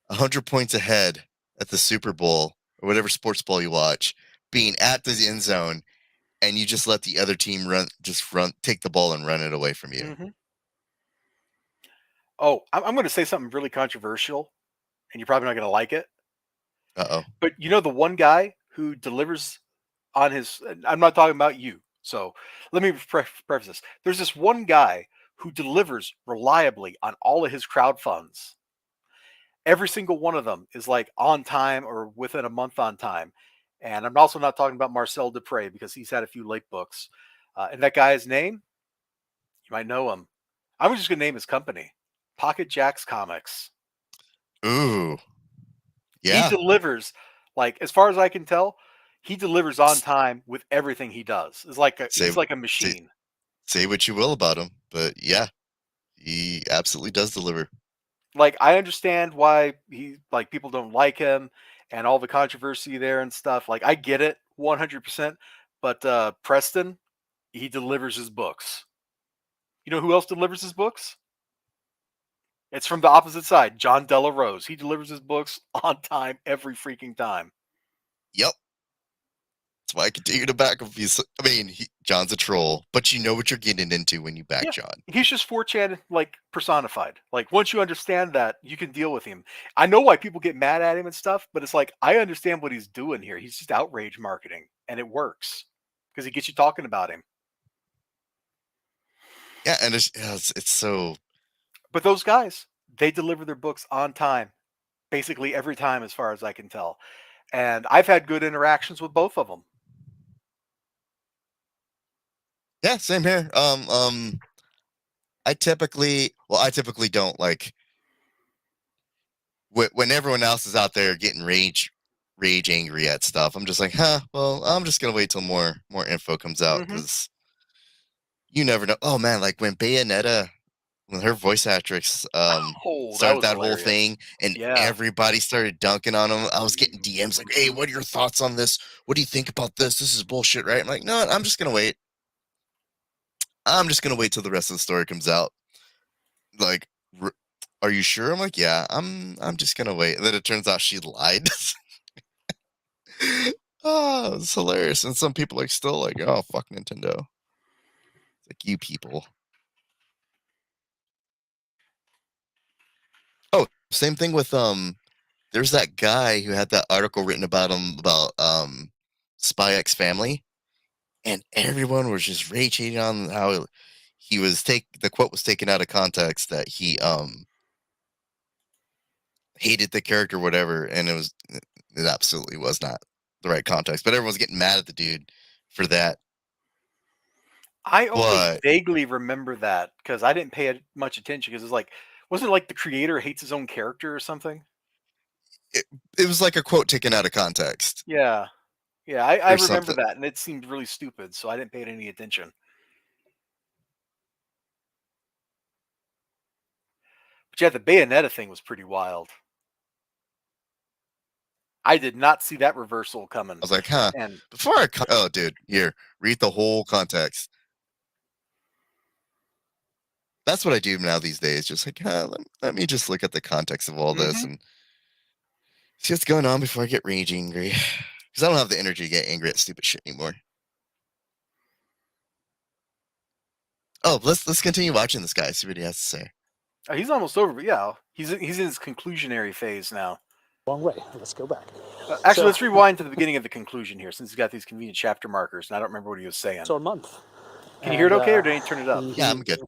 100 points ahead at the Super Bowl or whatever sports ball you watch, being at the end zone, and you just let the other team take the ball and run it away from you. Mm-hmm. Oh, I'm going to say something really controversial, and you're probably not going to like it. Uh-oh. But you know the one guy who delivers on his, I'm not talking about you. So let me preface this. There's this one guy who delivers reliably on all of his crowd funds. Every single one of them is like on time or within a month on time. And I'm also not talking about Marcel Dupre because he's had a few late books. And that guy's name, you might know him. I'm just going to name his company, Pocket Jacks Comics. Ooh. Yeah. He delivers, like, as far as I can tell, he delivers on time with everything he does. He's like a machine. Say what you will about him, but yeah, he absolutely does deliver. Like, I understand why people don't like him and all the controversy there and stuff. Like, I get it 100%. But Preston, he delivers his books. You know who else delivers his books? It's from the opposite side, John Della Rose. He delivers his books on time every freaking time. Yep. That's why I continue to back him. John's a troll, but you know what you're getting into when you back John. He's just 4chan like personified. Like, once you understand that, you can deal with him. I know why people get mad at him and stuff, but it's like, I understand what he's doing here. He's just outrage marketing, and it works because he gets you talking about him. Yeah, and it's so. But those guys, they deliver their books on time, basically every time, as far as I can tell. And I've had good interactions with both of them. Yeah, same here. I typically don't like when everyone else is out there getting rage angry at stuff, I'm just like, well, I'm just gonna wait till more info comes out, Mhm. because you never know. Oh man, like when Bayonetta, when her voice actress Oh, that started was that whole hilarious. thing, and Yeah. everybody started dunking on him. I was getting DMs like, "Hey, what are your thoughts on this? What do you think about this? This is bullshit, right?" I'm like, "No, I'm just gonna wait. I'm just gonna wait till the rest of the story comes out." Like, are you sure? I'm like, "Yeah, I'm just gonna wait." And then it turns out she lied. Oh, it's hilarious. And some people are still like, "Oh, fuck Nintendo." It's like, you people. Oh, same thing with there's that guy who had that article written about him about Spy X Family, and everyone was just raging on how he was the quote was taken out of context, that he hated the character, whatever, and it absolutely was not the right context. But everyone's getting mad at the dude for that. I only But vaguely remember that because I didn't pay much attention because it's like, wasn't it like the creator hates his own character or something? it, it was like a quote taken out of context Yeah. Yeah, I or remember something. that, and it seemed really stupid, so I didn't pay it any attention. But yeah, the Bayonetta thing was pretty wild. I did not see that reversal I coming. was like, And before oh, dude, here, read the whole context. That's what I do now these days. Just like, let me just look at the context of all this mhm. and see what's going on before I get rage angry. Because I don't have the energy to get angry at stupid shit anymore. Oh, let's continue watching this guy. See what he has to say. He's almost over, but yeah, he's in his conclusionary phase now. Wrong way. Let's go back. Actually, So, let's rewind to the beginning of the conclusion here, since he's got these convenient chapter markers, and I don't remember what he was saying. so a month. Can you hear it And okay, or do I need to turn it up? Yeah, I'm good.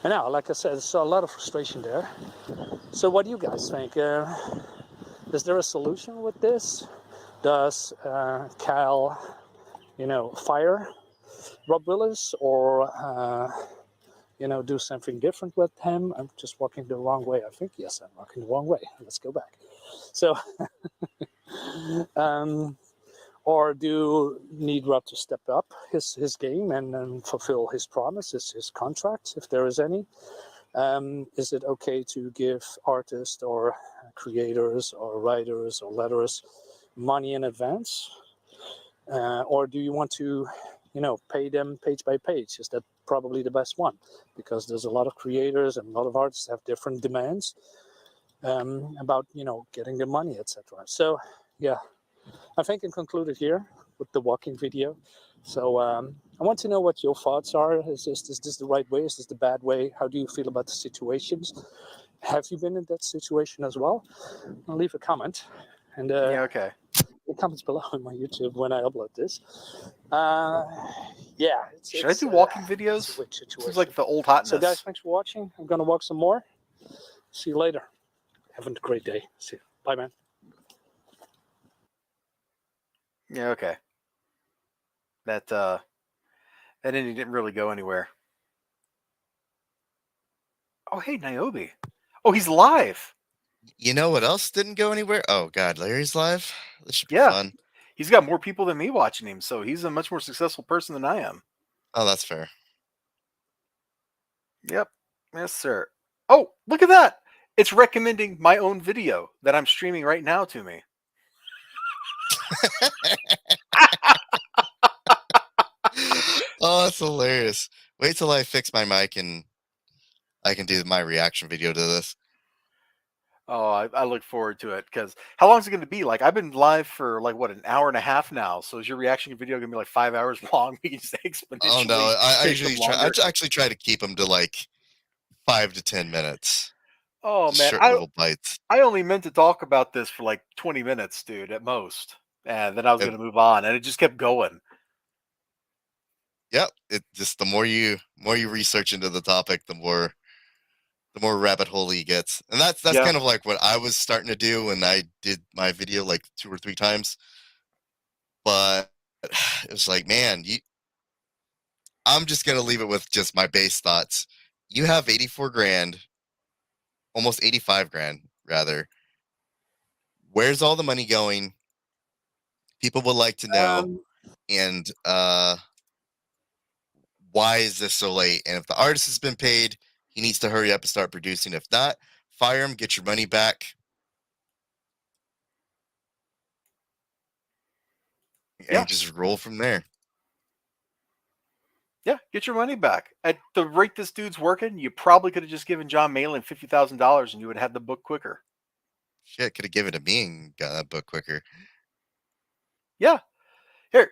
And now, like I said, there's a lot of frustration there. So what do you guys think? Is there a solution with this? Does Cal, fire Rob Willis, or do something different with him? I'm just walking the wrong way. I think, yes, I'm walking the wrong way. Let's go back. So, or do you need Rob to step up his game and fulfill his promises, his contract, if there is any? Is it okay to give artists or creators or writers or letters money in advance? Or do you want to, pay them page by page? Is that probably the best one? Because there's a lot of creators and a lot of artists have different demands about, getting the money, etc. So, yeah, I think I concluded here with the walking video. So I want to know what your thoughts are. Is this the right way? Is this the bad way? How do you feel about the situations? Have you been in that situation as well? I'll leave a comment. And Yeah, okay. the comments below on my YouTube when I upload this. Yeah, Should I do it's walking a videos? weird Seems situation. like the old So hotness. guys, thanks for watching. I'm gonna walk some more. See you later. Have a great day. See you. Bye, man. Yeah, okay. That ending didn't really go anywhere. Oh, hey, Niobe. Oh, he's live. You know what else didn't go anywhere? Oh God, Larry's live. This should be Yeah, fun. he's got more people than me watching him, so he's a much more successful person than I am. Oh, that's fair. Yep. Yes, sir. Oh, look at that. It's recommending my own video that I'm streaming right now to me. Oh, that's hilarious. Wait till I fix my mic and I can do my reaction video to this. Oh, I look forward to it because how long is it going to be? Like, I've been live for like what, an hour and a half now. So is your reaction video going to be like 5 hours long? We can just exponentially Oh no, I make them usually try. I longer. actually try to keep them to like 5 to 10 minutes, Oh just man, short little bites. I only meant to talk about this for like 20 minutes, dude, at most, and then I was Yep. going to move on, and it just kept going. Yep. It just the more you research into the topic, the more rabbit hole he gets. And that's Yeah, kind of like what I was starting to do when I did my video like 2 or 3 times. But it was like, man, I'm just gonna leave it with just my base thoughts. You have 84 grand, almost 85 grand. rather. Where's all the money going? People would like to know. Um, And why is this so late? And if the artist has been paid, he needs to hurry up and start producing. If not, fire him, get your money back, and Yeah. just roll from there. Yeah, get your money back. At the rate this dude's working, you probably could have just given John Malin $50,000 and you would have had the book quicker. Shit, could have given it to me and got that book quicker. Yeah. Here,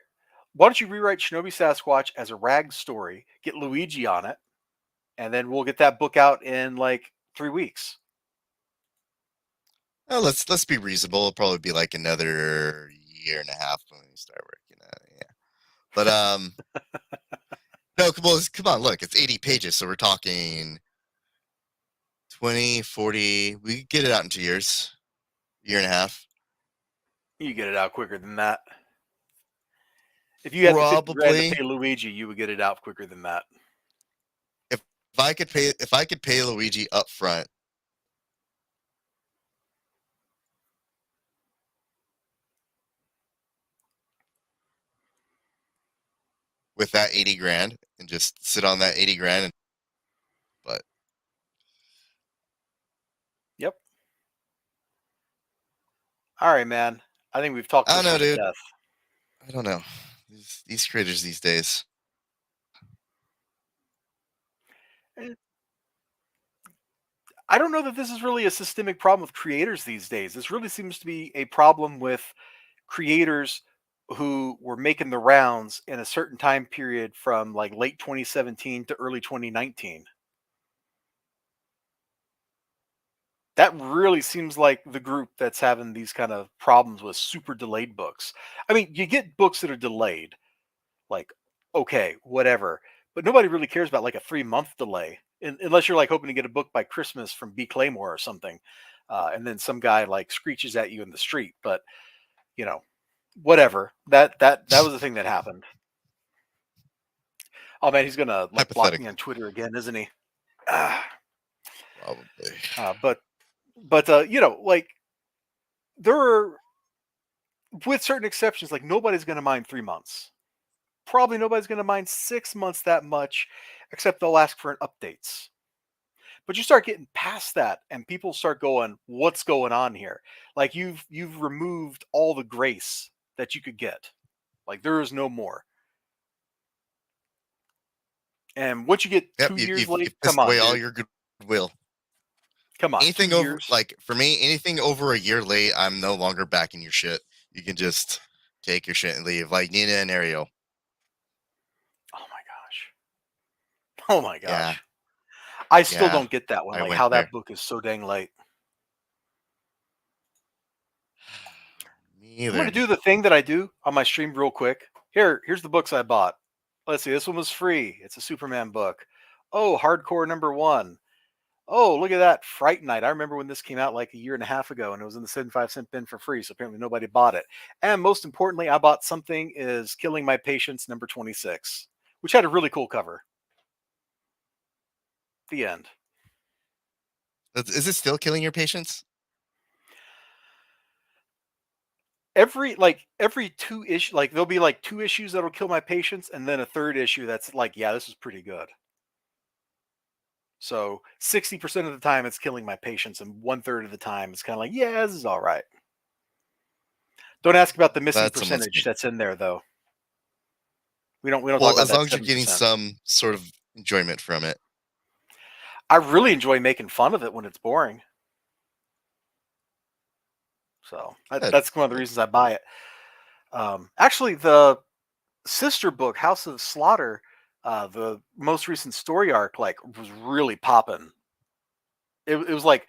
why don't you rewrite Shinobi Sasquatch as a rag story, get Luigi on it, and then we'll get that book out in like 3 weeks. Well, let's be reasonable. It'll probably be like another year and a half when we start working on it. Yeah, but no, come on, look, it's 80 pages, so we're talking 20, 40. We could get it out in 2 years, year and a half. You get it out quicker than that. If you had the 50 grand to Probably. pay Luigi, you would get it out quicker than that. If I could pay Luigi up front, with that 80 grand and just sit on that 80 grand. But Yep. All right, man. I think we've talked I this don't know, one to dude. death. I don't know. These creators these days. I don't know that this is really a systemic problem with creators these days. This really seems to be a problem with creators who were making the rounds in a certain time period from like late 2017 to early 2019. That really seems like the group that's having these kind of problems with super delayed books. I mean, you get books that are delayed, like, okay, whatever. But nobody really cares about like a 3 month delay, unless you're like hoping to get a book by Christmas from B. Claymore or something. And then some guy like screeches at you in the street. But, you know, whatever. That was the thing that happened. Oh man, he's gonna like block me Hypothetically. on Twitter again, isn't he? Ah, Probably. but you know, like there are, with certain exceptions, like nobody's gonna mind 3 months. Probably nobody's gonna mind 6 months that much, except they'll ask for an updates. But you start getting past that, and people start going, "What's going on here?" Like you've removed all the grace that you could get. Like there is no more. And once you get Yep, 2 years you've late, come pissed on, away all dude. your goodwill. Come on, Anything 2 over, years. like, for me, anything over a year late, I'm no longer backing your shit. You can just take your shit and leave, like Nina and Ariel. Oh my gosh. Oh my Yeah, gosh. I still yeah, don't get that one. I Like went how there. that book is so dang late. Me I'm either. gonna do the thing that I do on my stream real quick. Here's the books I bought. Let's see, this one was free. It's a Superman book. Oh, hardcore #1. Oh, look at that. Fright Night. I remember when this came out like a year and a half ago and it was in the 75-cent bin for free. So apparently nobody bought it. And most importantly, I bought Something Is Killing My Patience #26, which had a really cool cover. The end. Is it still killing your patience? Every 2 issue, like there'll be like 2 issues that'll kill my patience, and then a third issue that's like, yeah, this is pretty good. So 60% of the time it's killing my patience, and 1/3 of the time it's kind of like, yeah, this is all right. Don't ask about the missing That's almost percentage good. that's in there though. We don't talk Well, about as that long as you're getting 7%. some sort of enjoyment from it. I really enjoy making fun of it when it's boring. So Good. that's one of the reasons I buy it. Actually, the sister book, House of Slaughter, the most recent story arc, like was really popping. It was like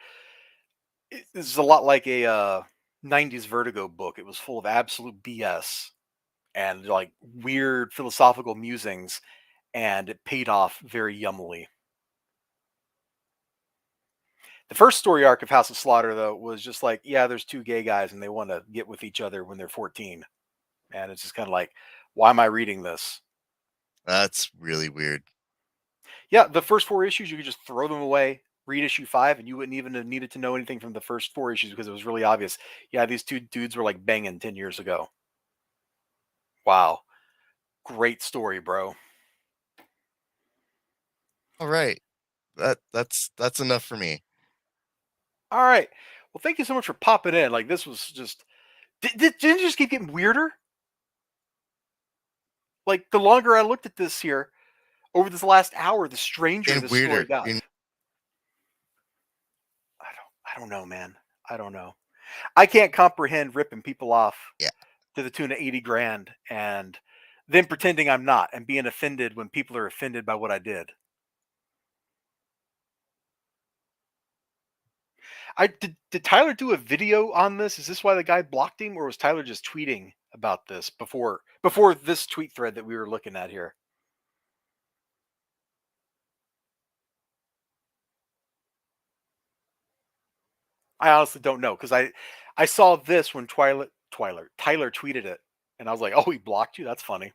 it's a lot like a 90s Vertigo book. It was full of absolute BS and like weird philosophical musings, and it paid off very yummily. The first story arc of House of Slaughter, though, was just like, yeah, there's two gay guys and they want to get with each other when they're 14. And it's just kind of like, why am I reading this? That's really weird. Yeah, the first 4 issues, you could just throw them away. read issue 5 and you wouldn't even have needed to know anything from the first 4 issues because it was really obvious. Yeah, these two dudes were like banging 10 years ago. Wow. Great story, bro. All right. That's enough for me. All right. Well, thank you so much for popping in. Like, this was just. Didn't it just keep getting weirder? Like, the longer I looked at this here over this last hour, the stranger And this story weirder. got. I don't know, man. I don't know. I can't comprehend ripping people off Yeah. to the tune of 80 grand and then pretending I'm not and being offended when people are offended by what I did. Did Tyler do a video on this? Is this why the guy blocked him, or was Tyler just tweeting about this before this tweet thread that we were looking at here? I honestly don't know because I saw this when Tyler tweeted it, and I was like, oh, he blocked you? That's funny.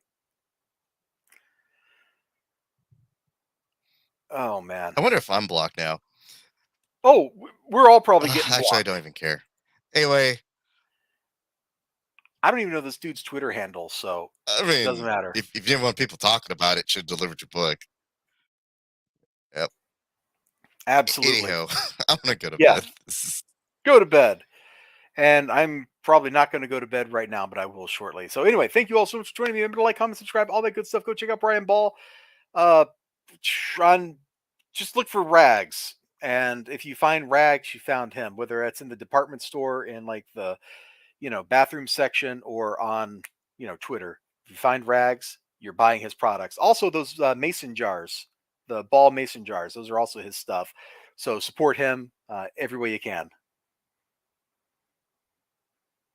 Oh man. I wonder if I'm blocked now. Oh, we're all probably getting blocked. Actually, I don't even care. Anyway, I don't even know this dude's Twitter handle, so I it doesn't mean, matter. if you didn't want people talking about it, should have delivered your book. Yep. Absolutely. Anyhow, I'm gonna go to Yeah. bed. Go to bed. And I'm probably not going to go to bed right now, but I will shortly. So anyway, thank you all so much for joining me. Remember to like, comment, subscribe, all that good stuff. Go check out Brian Ball. Just look for rags. And if you find rags, you found him, whether it's in the department store, in like the, bathroom section, or on, Twitter. If you find rags, you're buying his products. Also, those mason jars, the ball mason jars, those are also his stuff. So support him every way you can.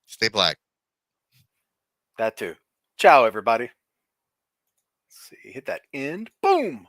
Stay black. That too. Ciao, everybody. Let's see. Hit that end. Boom.